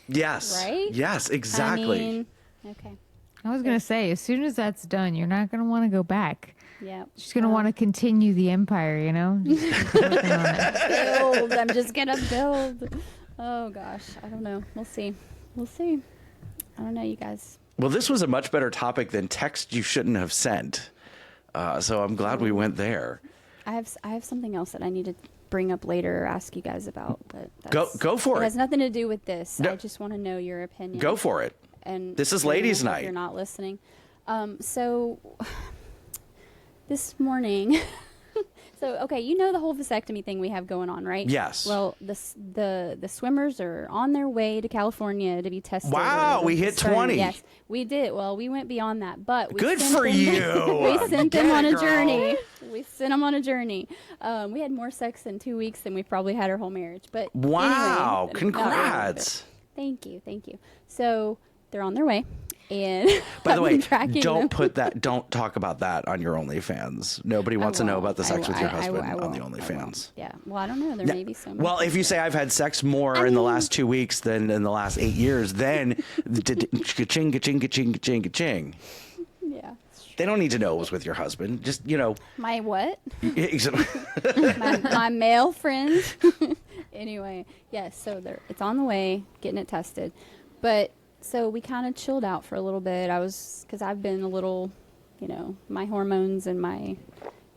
Yes. Right? Yes. Exactly. I mean, okay. I was going to say, as soon as that's done, you're not going to want to go back. Yeah. She's going to want to continue the empire, you know? Just keep working on it. build. I'm just going to build. Oh, gosh. I don't know. We'll see. We'll see. I don't know, you guys. Well, this was a much better topic than text you shouldn't have sent. So I'm glad we went there. I have something else that I need to bring up later or ask you guys about. But Go for It it. has nothing to do with this. No. I just want to know your opinion. Go for it. And This is let me ladies' know if night. You're not listening. So this morning. So okay, you know the whole vasectomy thing we have going on, right? Yes. Well, the swimmers are on their way to California to be tested. Wow, we hit 20. Yes, we did. Well, we went beyond that, but we Good sent for them- you. We sent them Get on it, a girl. journey. We sent them on a journey. We had more sex in 2 weeks than we probably had our whole marriage. But Wow. anyway, not really, Congrats. but thank you. So they're on their way. And By the I've way, been tracking them. don't talk about that on your OnlyFans. Nobody wants to know about the sex with your husband on the OnlyFans. Yeah. Well, I don't know. There may be some. Well, if you say I've had sex more in the last 2 weeks than in the last 8 years, then ka-ching, ka-ching, ka-ching, ka-ching, ka-ching. Yeah. They don't need to know it was with your husband. Just, My what? my my male friend. Anyway, yes. So it's on the way, getting it tested, but. So we kind of chilled out for a little bit. Because I've been a little, my hormones and my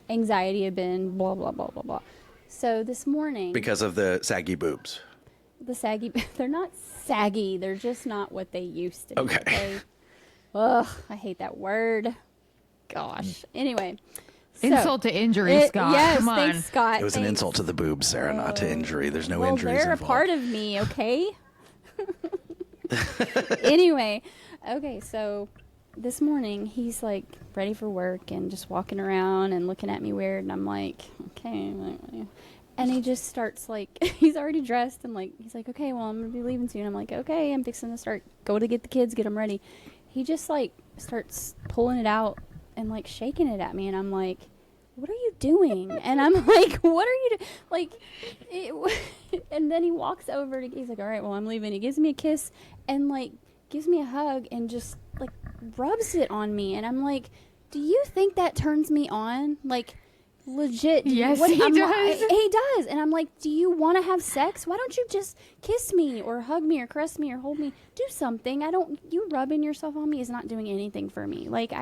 anxiety have been blah, blah, blah, blah, blah. So this morning. Because of the saggy boobs. The saggy, they're not saggy. They're just not what they used to be. Okay. Ugh, I hate that word. Gosh. Anyway. So, Insult to injury, Scott. Yes, Come on. thanks, Scott. It was an Thanks. insult to the boobs, Sarah, not to injury. There's no Well, injuries they're involved. a part of me, okay? Anyway, okay, so this morning he's like ready for work and just walking around and looking at me weird, and I'm like, okay. And he just starts like, he's already dressed and like, he's like, okay, well, I'm going to be leaving soon. I'm like, okay, I'm fixing to go to get the kids, get them ready. He just like starts pulling it out and like shaking it at me, and I'm like, what are you doing? And I'm like, what are you doing? Like, and then he walks over to, he's like, all right, well, I'm leaving. He gives me a kiss and like gives me a hug and just like rubs it on me. And I'm like, do you think that turns me on? Like, legit. Yes, he does. He does. And I'm like, do you want to have sex? Why don't you just kiss me or hug me or caress me or hold me? Do something. You rubbing yourself on me is not doing anything for me. Like,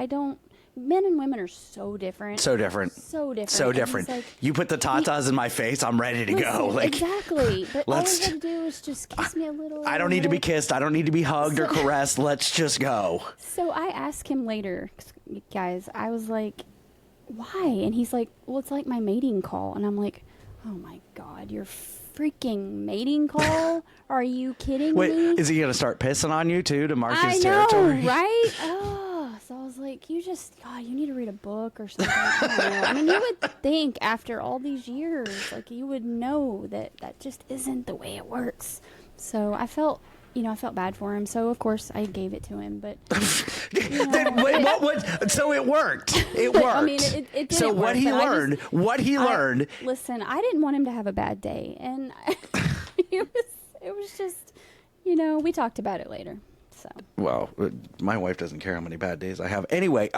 men and women are so different. So different. So different. So And he's different. like, You put the tatas in my face, I'm ready to go. listen, Like, exactly. But all let's- he had to do is just kiss me a little. I don't need to be bit. kissed. I don't need to be hugged or caressed. Let's just go. So I asked him later, guys, I was like, why? And he's like, well, it's like my mating call. And I'm like, oh my God, your freaking mating call? Are you kidding Wait, me? is he going to start pissing on you too to mark I his know, territory? right? Oh, so I was like, you need to read a book or something. I don't know. I mean, you would think after all these years, like, you would know that just isn't the way it works. So I felt bad for him. So, of course, I gave it to him. But, Then wait, what? So it wored. It worked. I mean, it didn't so work, what he but I learned, listen, I didn't want him to have a bad day. And it was just, we talked about it later. So. Well, my wife doesn't care how many bad days I have. Anyway,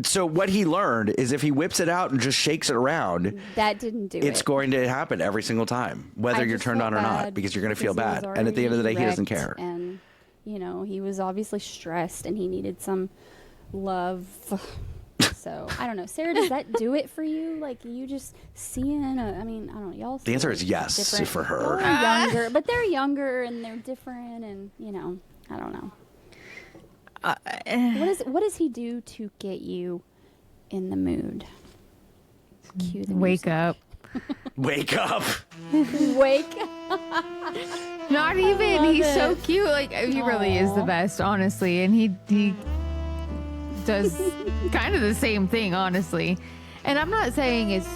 so what he learned is if he whips it out and just shakes it around, That didn't do it. it's going to happen every single time, whether I you're just turned felt on or not, bad because you're going to feel because he bad. was And at the end of the day, already he doesn't wrecked, care. And, he was obviously stressed and he needed some love. So, I don't know. Sarah, does that do it for you? Like, you just seeing I don't know. Y'all. The answer is yes different. for her. Y'all are younger, but they're younger and they're different and, I don't know. What does he do to get you in the mood? Cue the Wake music. up. Wake up. Wake up. Not even. love He's so it. cute. Like, he really is the Aw. best, honestly. And he does kind of the same thing, honestly. And I'm not saying it's,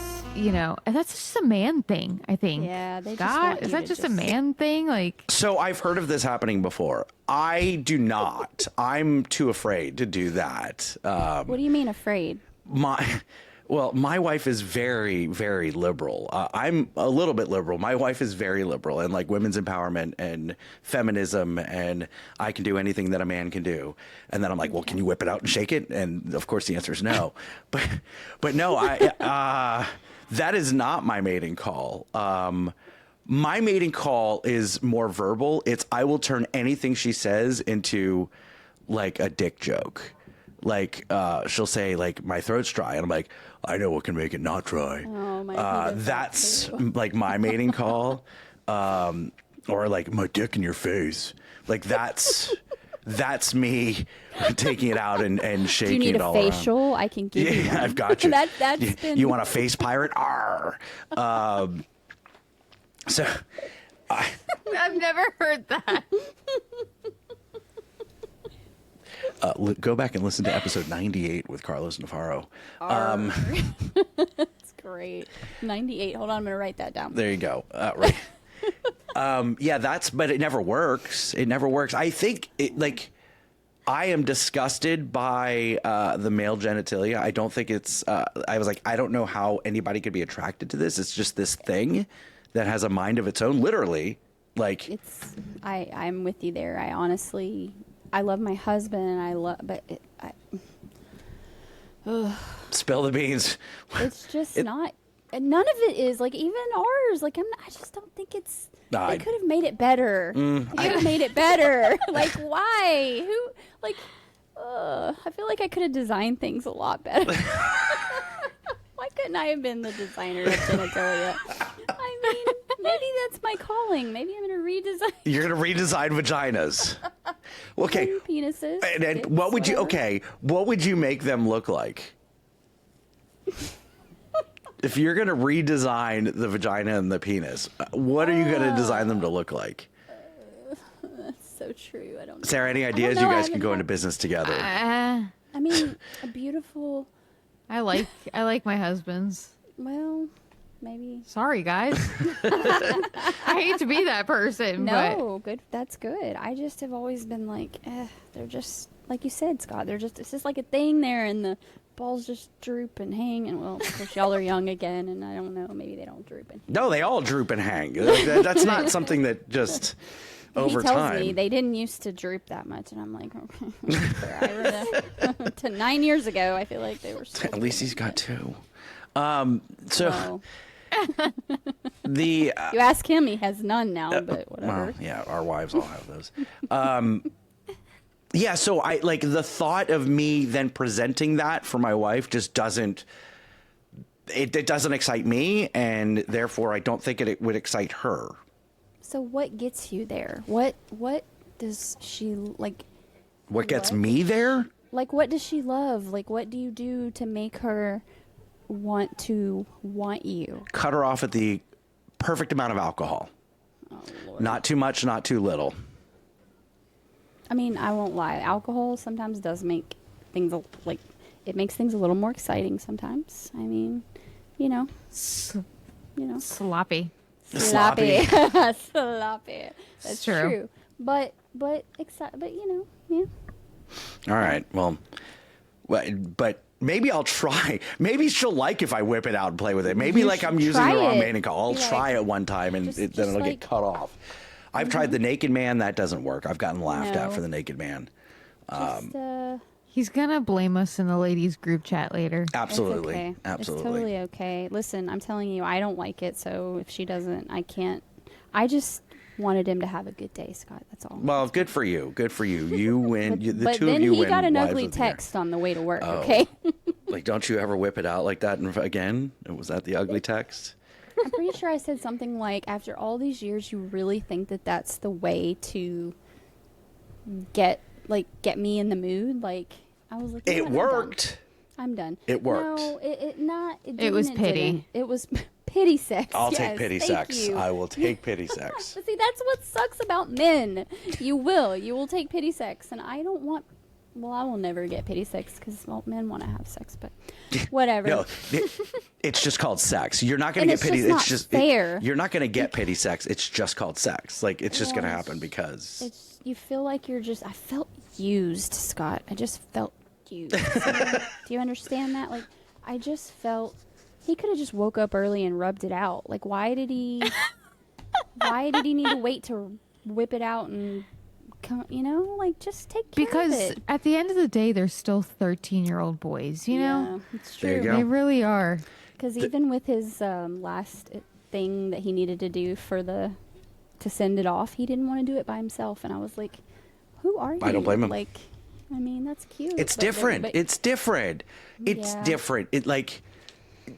that's just a man thing, I think. Yeah, they just God, want is you that to just a just- man thing? Like, So I've heard of this happening before. I do not. I'm too afraid to do that. What do you mean afraid? My wife is very, very liberal. I'm a little bit liberal. My wife is very liberal and like women's empowerment and feminism, and I can do anything that a man can do. And then I'm like, well, can you whip it out and shake it? And of course the answer is no. But no, that is not my mating call. My mating call is more verbal. It's I will turn anything she says into like a dick joke. Like she'll say like my throat's dry and I'm like, I know what can make it not dry. Oh, my favorite That's too. like my mating call. Or like my dick in your face. Like that's me taking it out and Do shaking you need it a all facial? I can give you Yeah, one. I've got you. That's you, been... you want a face pirate? Arr. So I've never heard that. go back and listen to episode 98 with Carlos Navarro. That's great. 98. Hold on, I'm going to write that down. There you go. Right. But it never works. It never works. I think I am disgusted by the male genitalia. I don't think it's, I was like, I don't know how anybody could be attracted to this. It's just this thing that has a mind of its own, literally. Like, I'm with you there. I love my husband and spill the beans. it's just not, none of it is like even ours. Like I just don't think it's, they could have made it better. They could have made it better. Like why? I feel like I could have designed things a lot better. Why couldn't I have been the designer of genitalia? I mean, maybe that's my calling. Maybe I'm going to redesign You're going to redesign vaginas. Okay. penises. And dicks, what would you, whatever. what would you make them look like? If you're going to redesign the vagina and the penis, what are you going to design them to look like? That's so true. I don't know. Sarah, any I don't ideas? know. You I guys can haven't go into had- business together. I mean, a beautiful, I like my husband's. well, maybe. Sorry, guys. I hate to be that person, No, good. That's good. I just have always been like, they're just, like you said, Scott, it's just like a thing there in the balls just droop and hang, and well, of course, y'all are young again, and I don't know, maybe they don't droop and hang. No, they all droop and hang. That's not something that just over he tells time. me they didn't used to droop that much, and I'm like, okay. To 9 years ago, I feel like they were still At least he's got two. So you ask him, he has none now, but whatever. Well, yeah, our wives all have those. Yeah, so I like the thought of me then presenting that for my wife just doesn't. It doesn't excite me, and therefore I don't think it would excite her. So what gets you there? What does she like? What gets me there? Like, what does she love? Like, what do you do to make her want you? Cut her off at the perfect amount of alcohol. Oh, Lord. Not too much, not too little. I mean, I won't lie. Alcohol sometimes does make things like it makes things a little more exciting sometimes. I mean, you know. Sloppy. Sloppy. That's true. But you know, yeah. All right. Well, but maybe I'll try. Maybe she'll like if I whip it out and play with it. Maybe You like I'm should using the try wrong it. mating call. I'll Be try like- it one time and just then it'll like- get cut off. I've tried the naked man. That doesn't work. I've gotten laughed at No. for the naked man. Just He's gonna blame us in the ladies group chat later. Absolutely. It's okay. Absolutely. It's totally okay. Listen, I'm telling you, I don't like it, so if she doesn't, I can't. I just wanted him to have a good day, Scott. That's all. Well, good for you. Good for you. You win. The but two then of you he win. got an Wives ugly of the Year. text on the way to work, Oh. okay? Like, don't you ever whip it out like that again? Was that the ugly text? I'm pretty sure I said something like, after all these years, you really think that that's the way to get me in the mood? Like, I was like, you know It what, I'm done. worked. I'm done. It worked. No, it not. It was didn't. pity. It was pity sex. I'll yes, take pity thank sex. you. I will take pity sex. But see, that's what sucks about men. You will take pity sex, and I don't want. Well, I will never get pity sex because men want to have sex, but whatever. No, it's just called sex. You're not going And to it's get pity. just not It's just fair. you're not going to get pity sex. It's just called sex. Like it's just going to Well, happen because It's you feel like you're just. I felt used, Scott. I just felt used. Do you understand that? Like, I just felt he could have just woke up early and rubbed it out. Like, why did he? Why did he need to wait to whip it out and come? You know, like just take care of Because it. at the end of the day, they're still 13-year-old boys, you know? Yeah, it's There you true. go. They really are. Because even with his last thing that he needed to do to send it off, he didn't want to do it by himself, and I was like, "Who are you?" I don't blame him. Like, I mean, that's cute. it's but- different. but- It's different. It's Yeah. different. It like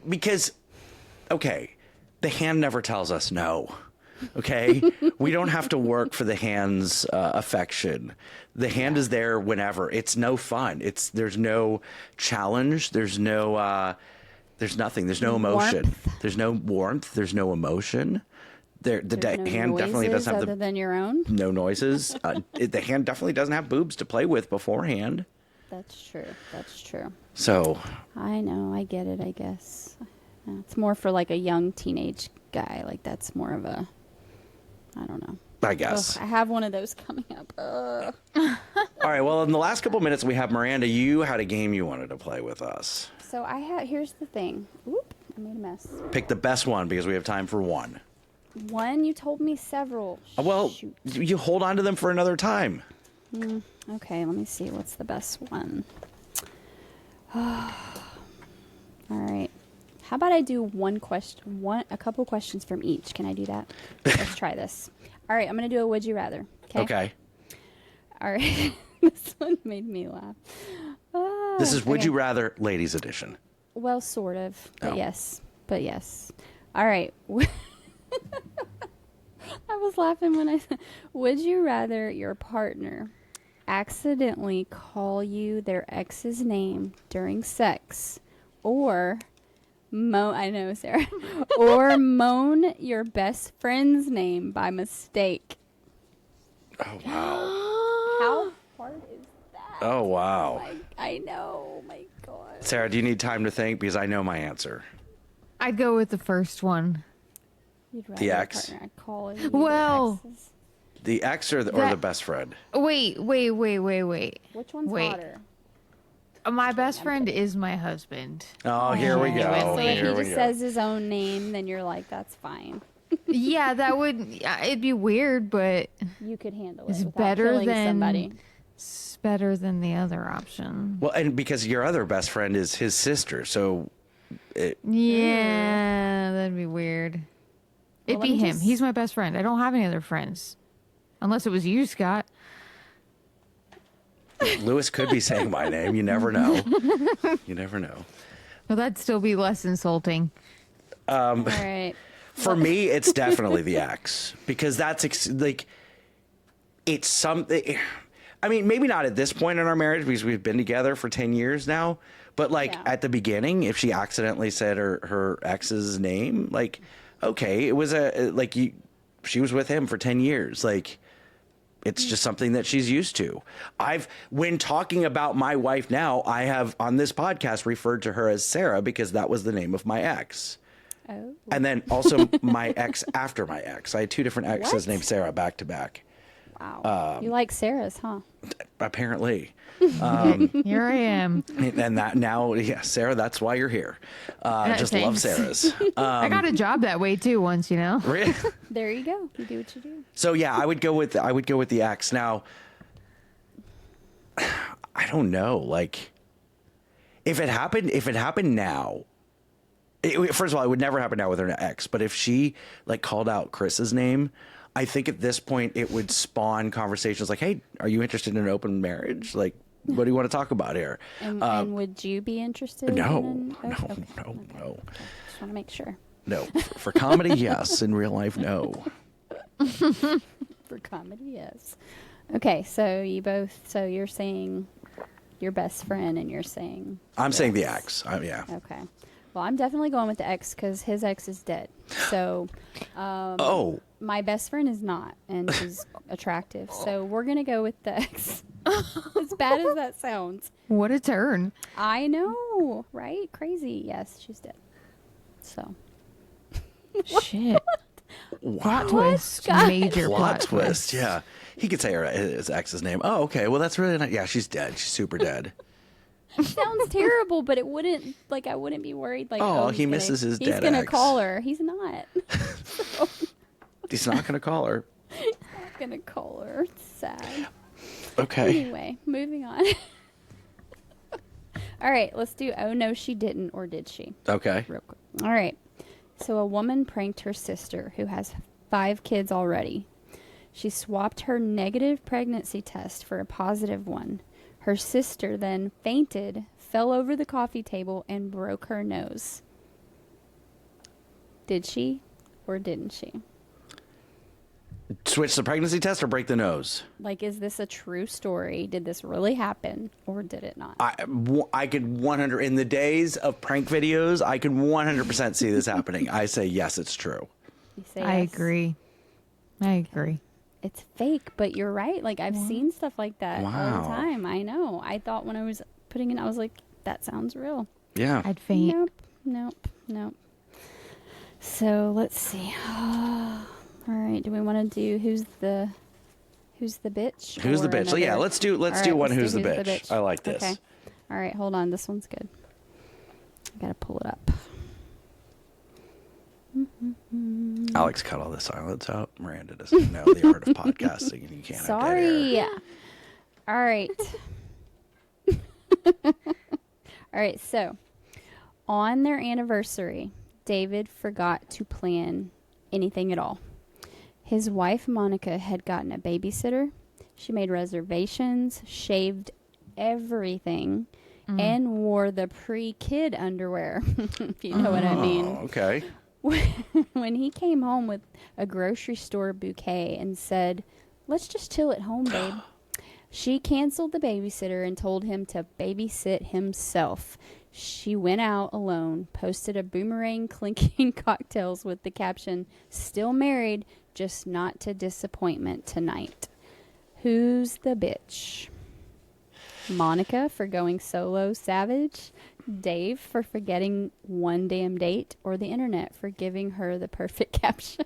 because okay, the hand never tells us no. Okay, we don't have to work for the hand's affection. The hand is there whenever. It's no fun. There's no challenge. There's no there's nothing. There's no emotion. Warmth. There's no warmth. There's no emotion. The There's no hand definitely noises doesn't have other the than your own. no noises. The hand definitely doesn't have boobs to play with beforehand. That's true. That's true. So I know. I get it. I guess it's more for like a young teenage guy. Like that's more of a. I don't know. I guess. Ugh, I have one of those coming up. Ugh. All right. Well, in the last couple minutes we have Miranda. You had a game you wanted to play with us. So here's the thing. Oop, I made a mess. Pick the best one because we have time for one. One, you told me several. Well, Shoot. you hold on to them for another time. Okay, let me see. What's the best one? All right. How about I do a couple questions from each? Can I do that? Let's try this. All right, I'm going to do a would you rather. Okay. All right. This one made me laugh. This is Would okay. You Rather Ladies Edition. Well, sort of. But Oh. yes. But yes. All right. I was laughing when I said, would you rather your partner accidentally call you their ex's name during sex or I know, Sarah, or moan your best friend's name by mistake? Oh, wow. How hard is that? Oh, wow. I know. My God. Sarah, do you need time to think? Because I know my answer. I'd go with the first one. You'd rather The your ex? partner call you Well- their ex's? The ex or the best friend? Wait. Which one's Wait. hotter? My best friend is my husband. Oh, here we go. So So if Here he we just go. says his own name, then you're like, that's fine. Yeah, that would. It'd be weird, but You could handle it it's without better killing than somebody. it's better than the other option. Well, and because your other best friend is his sister, so Yeah, that'd be weird. It'd let be me him. just- He's my best friend. I don't have any other friends, unless it was you, Scott. Lewis could be saying my name. You never know. You never know. Well, that'd still be less insulting. All right. For me, it's definitely the ex because that's like it's something. I mean, maybe not at this point in our marriage because we've been together for 10 years now. But like Yeah. at the beginning, if she accidentally said her ex's name, like, okay, it was she was with him for 10 years. Like, it's just something that she's used to. When talking about my wife now, I have on this podcast referred to her as Sarah because that was the name of my ex. Oh. And then also my ex after my ex. I had two different exes What? named Sarah back to back. Wow. You like Sarah's, huh? Apparently. Here I am. And that now, yeah, Sarah, that's why you're here. Just love Thanks. Sarah's. I got a job that way too once, you know. There you go. You do what you do. So yeah, I would go with the ex. Now, I don't know. Like, if it happened now, first of all, it would never happen now with her ex. But if she like called out Chris's name, I think at this point it would spawn conversations like, "Hey, are you interested in an open marriage? Like, what do you want to talk about here?" And would you be interested? No, in no, okay. no, no, Just want to make sure. no. For comedy, yes. In real life, no. For comedy, yes. Okay, so you're saying your best friend, and you're saying I'm saying the ex. Yeah. okay. Well, I'm definitely going with the ex because his ex is dead. So, Oh, my best friend is not, and she's attractive. So we're gonna go with the ex. As bad as that sounds, What a turn. I know, right? Crazy. Yes, she's dead. So Shit. Plot twist. guys? Major plot twist. Yeah. He could say his ex's name. Oh, okay. Well, that's really not. Yeah, she's dead. She's super dead. sounds terrible, but it wouldn't like I wouldn't be worried. Like, Oh, he's he gonna- misses his He's dead gonna ex. call her. He's not. He's not going to call her. Not gonna call her. It's sad. Okay. Anyway, moving on. All right, let's do. Oh no, she didn't, or did she? Okay. Real quick. All right. So a woman pranked her sister, who has 5 kids already. She swapped her negative pregnancy test for a positive one. Her sister then fainted, fell over the coffee table, and broke her nose. Did she or didn't she? Switch the pregnancy test or break the nose? Like, is this a true story? Did this really happen or did it not? I could 100 in the days of prank videos. I could 100% see this happening. I say yes, it's true. You say I yes. agree. I agree. It's fake, but you're right. Like, I've seen stuff like that all Wow. the time. I know. I thought when I was putting it, I was like, that sounds real. Yeah. I'd faint. Nope. So let's see. All right. Do we want to do who's the bitch? Who's the or bitch? So, yeah, another- let's do All one. right, Who's let's the do bitch? I like this. Okay. All right. Hold on. This one's good. I gotta pull it up. Alex cut all the silence out. Miranda doesn't know the art of podcasting, and you can't. have dead air. Sorry. All right. All right. So, on their anniversary, David forgot to plan anything at all. His wife, Monica, had gotten a babysitter. She made reservations, shaved everything, and wore the pre-kid underwear, if you know what I mean. Oh, okay. When he came home with a grocery store bouquet and said, "Let's just chill at home, babe," she canceled the babysitter and told him to babysit himself. She went out alone, posted a boomerang clinking cocktails with the caption, "Still married, just not to disappointment tonight." Who's the bitch? Monica for going solo savage, Dave for forgetting one damn date, or the internet for giving her the perfect caption?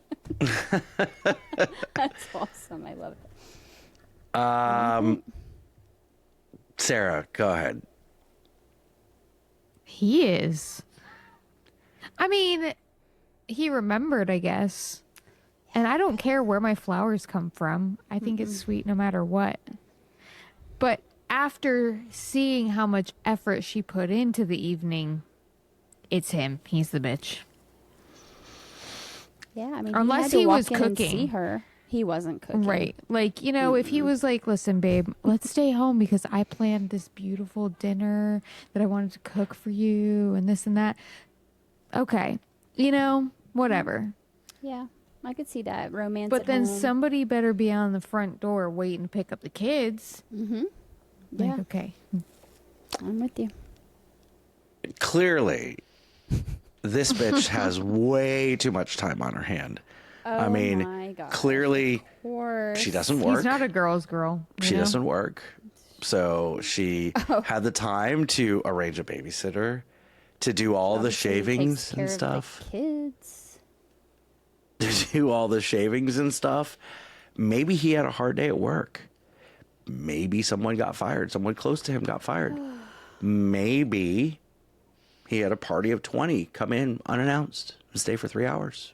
That's awesome. I love it. Sarah, go ahead. He is. I mean, he remembered, I guess. And I don't care where my flowers come from. I think it's sweet no matter what. But after seeing how much effort she put into the evening, it's him. He's the bitch. Yeah, I mean, Unless he, he had was to walk in and see cooking. her. He wasn't cooking. Right. Like, you know, if he was like, listen, babe, let's stay home because I planned this beautiful dinner that I wanted to cook for you and this and that. Okay. You know, whatever. Yeah, I could see that romance. But at then home. somebody better be on the front door waiting to pick up the kids. Yeah, Like, okay. I'm with you. Clearly, this bitch has way too much time on her hand. I mean, my gosh, clearly, of course. she doesn't work. He's not a girl's girl. you She know? doesn't work. So she had the time to arrange a babysitter, to do all the Obviously, he takes shavings care and of stuff. the kids. To do all the shavings and stuff. Maybe he had a hard day at work. Maybe someone got fired. Someone close to him got fired. Maybe he had a party of 20 come in unannounced and stay for 3 hours.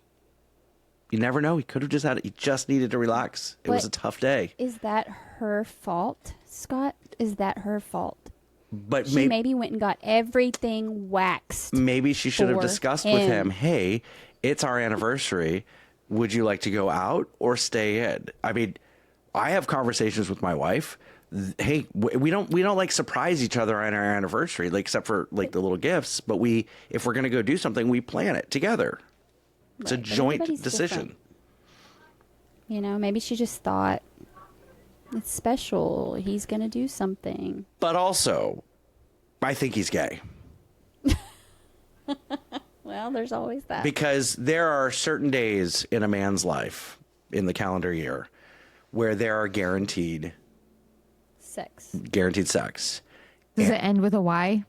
You never know. He could have just he just needed to relax. It was a But- tough day. Is that her fault, Scott? Is that her fault? But She maybe went and got everything waxed. maybe she should have for discussed with him. him, hey, it's our anniversary. Would you like to go out or stay in? I mean, I have conversations with my wife. Hey, we don't like surprise each other on our anniversary, like except for like the little gifts. But if we're gonna go do something, we plan it together. It's a Right, but joint everybody's decision. different. You know, maybe she just thought it's special. He's gonna do something. But also, I think he's gay Well, there's always that. because there are certain days in a man's life in the calendar year where there are guaranteed Sex. sex. Does it end with a Y?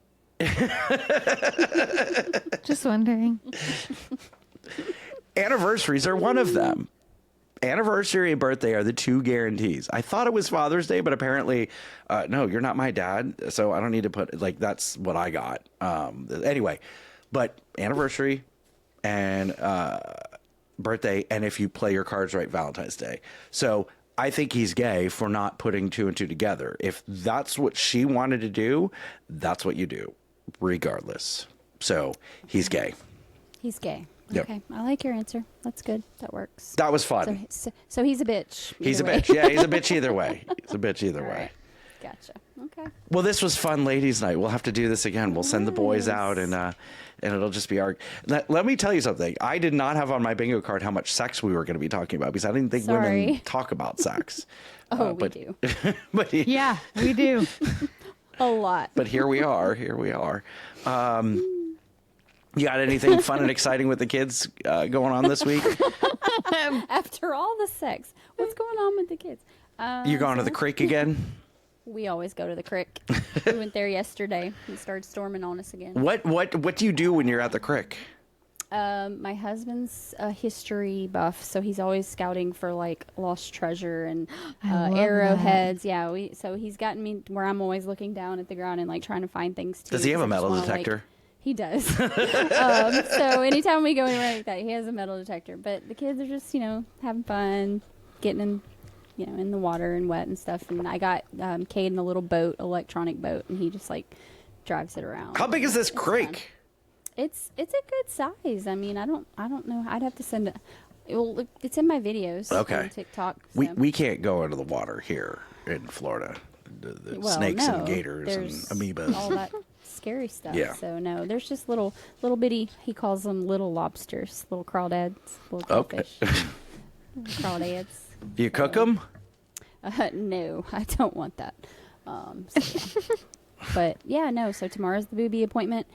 Just wondering. Anniversaries are one of them. Anniversary and birthday are the two guarantees. I thought it was Father's Day, but apparently, no, you're not my dad, so I don't need to put, like, that's what I got. Anyway, but anniversary and birthday, and if you play your cards right, Valentine's Day. So I think he's gay for not putting two and two together. If that's what she wanted to do, that's what you do, regardless. So he's gay. He's gay. Yep. Okay, I like your answer. That's good. That works. That was fun. So he's a bitch. He's a either way. bitch. Yeah, he's a bitch either way. He's a bitch either way. Right. Gotcha. Okay. Well, this was fun, ladies' night. We'll have to do this again. We'll send the boys out, and it'll just be our. Let me tell you something. I did not have on my bingo card how much sex we were going to be talking about because I didn't think women Sorry. talk about sex. Oh, we but, do. but Yeah, we do. A lot. but here we are. Here we are. You got anything fun and exciting with the kids going on this week? After all the sex, what's going on with the kids? You going to the creek again? We always go to the creek. We went there yesterday. It started storming on us again. What do you do when you're at the creek? My husband's a history buff, so he's always scouting for like lost treasure and love arrowheads. Yeah, so he's gotten me where I'm always looking down at the ground and like trying to find things too. Does he have a 'cause I just metal wanna, like- detector? He does. So anytime we go anywhere like that, he has a metal detector. But the kids are just, having fun, getting in, in the water and wet and stuff. And I got Cade in a little boat, electronic boat, and he just like drives it around. How big is this It's fun. creek? It's a good size. I mean, I don't know. I'd have to send it. It's in my videos Okay. on TikTok. We can't go into the water here in Florida. The snakes and gators and amoebas. All that scary stuff. Yeah. So no, there's just little bitty. He calls them little lobsters, little crawdads, little Okay. fish, crawdads. Do you cook them? No, I don't want that. But yeah, no. So tomorrow's the booby appointment.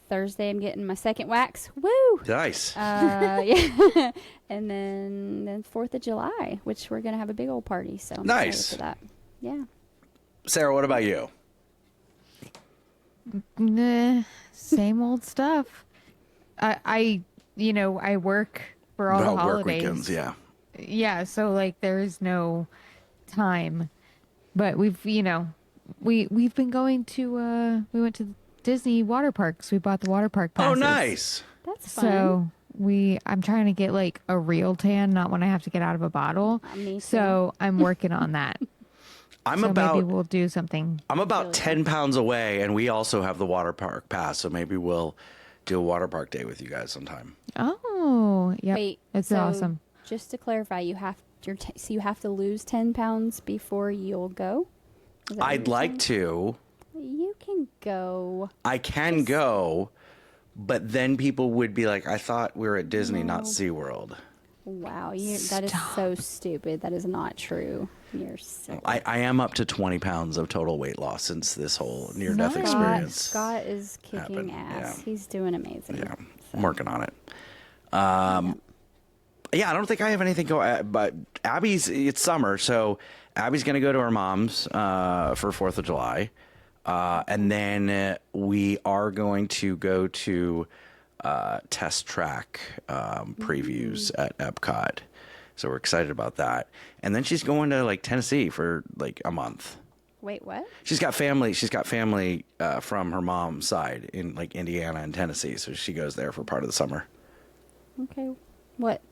Thursday, I'm getting my second wax. Woo! Nice. Yeah. And then 4th of July, which we're gonna have a big old party. So I'm excited Nice. for that. Yeah. Sarah, what about you? Nah, same old stuff. I work for all the Work holidays. weekends, yeah. Yeah, so like there is no time. But we've been going to we went to Disney water parks. We bought the water park passes. Oh, nice. That's fun. So I'm trying to get like a real tan, not when I have to get out of a bottle. Me too. So I'm working on that. Maybe we'll do something. I'm about 10 pounds away, and we also have the water park pass. So maybe we'll do a water park day with you guys sometime. Oh, yeah. Wait, it's so awesome. Just to clarify, you have to lose 10 pounds before you'll go? Is that what I'd you're like saying? to. You can go. I can go, but then people would be like, I thought we were at Disney, not SeaWorld. Wow, that is so stupid. That is not true. You're silly. I am up to 20 pounds of total weight loss since this whole near-death experience. Scott is kicking ass. Yeah. He's doing amazing. Yeah, I'm working on it. Yeah, I don't think I have anything going. But it's summer, so Abby's going to go to her mom's for 4th of July. And then we are going to go to test track previews at Epcot. So we're excited about that. And then she's going to like Tennessee for like a month. Wait, what? She's got family from her mom's side in like Indiana and Tennessee. So she goes there for part of the summer. Okay. What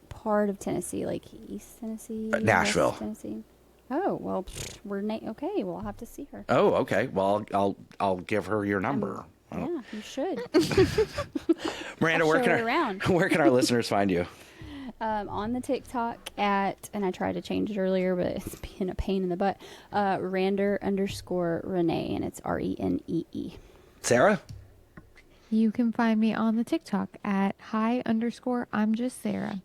part of Tennessee? Like East Tennessee? Nashville. West Tennessee? Oh, well, okay. We'll have to see her. Oh, okay. Well, I'll give her your number. Yeah, you should. Miranda, I'll where show can her around. where can our listeners find you? On the TikTok and I tried to change it earlier, but it's been a pain in the butt. Rander_Renee, and it's RENEE. Sarah? You can find me on the TikTok at hi_I'm just Sarah.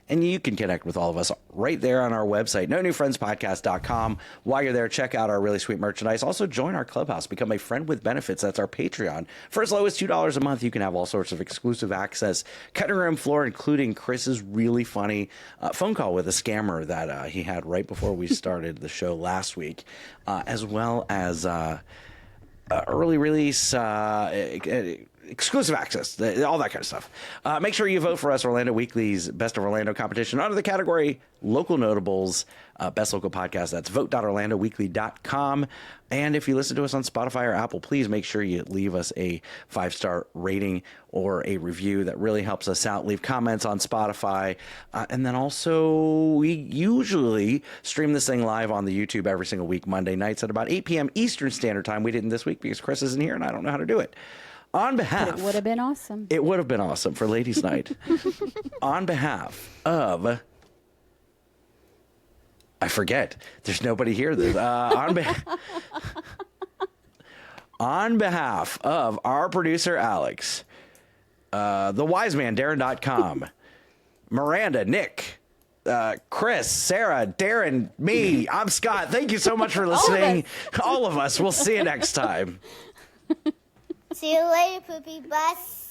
And you can connect with all of us right there on our website, nonewfriendspodcast.com. While you're there, check out our really sweet merchandise. Also, join our clubhouse. Become a friend with benefits. That's our Patreon. For as low as $2 a month, you can have all sorts of exclusive access. Cutting room floor, including Chris's really funny phone call with a scammer that he had right before we started the show last week, as well as early release exclusive access, all that kind of stuff. Make sure you vote for us, Orlando Weekly's Best of Orlando competition under the category Local Notables, Best Local Podcast. That's vote.orlandoweekly.com. And if you listen to us on Spotify or Apple, please make sure you leave us a 5-star rating or a review. That really helps us out. Leave comments on Spotify. And then also, we usually stream this thing live on the YouTube every single week, Monday nights at about 8 p.m. Eastern Standard Time. We didn't this week because Chris isn't here and I don't know how to do it. On behalf... But it would have been awesome. It would have been awesome for Ladies' Night. On behalf of... I forget. There's nobody here. On behalf of our producer, Alex, the wise man, Darren.com, Miranda, Nick, Chris, Sarah, Darren, me, I'm Scott. Thank you so much for listening. All of us. We'll see you next time. See you later, poopy bus.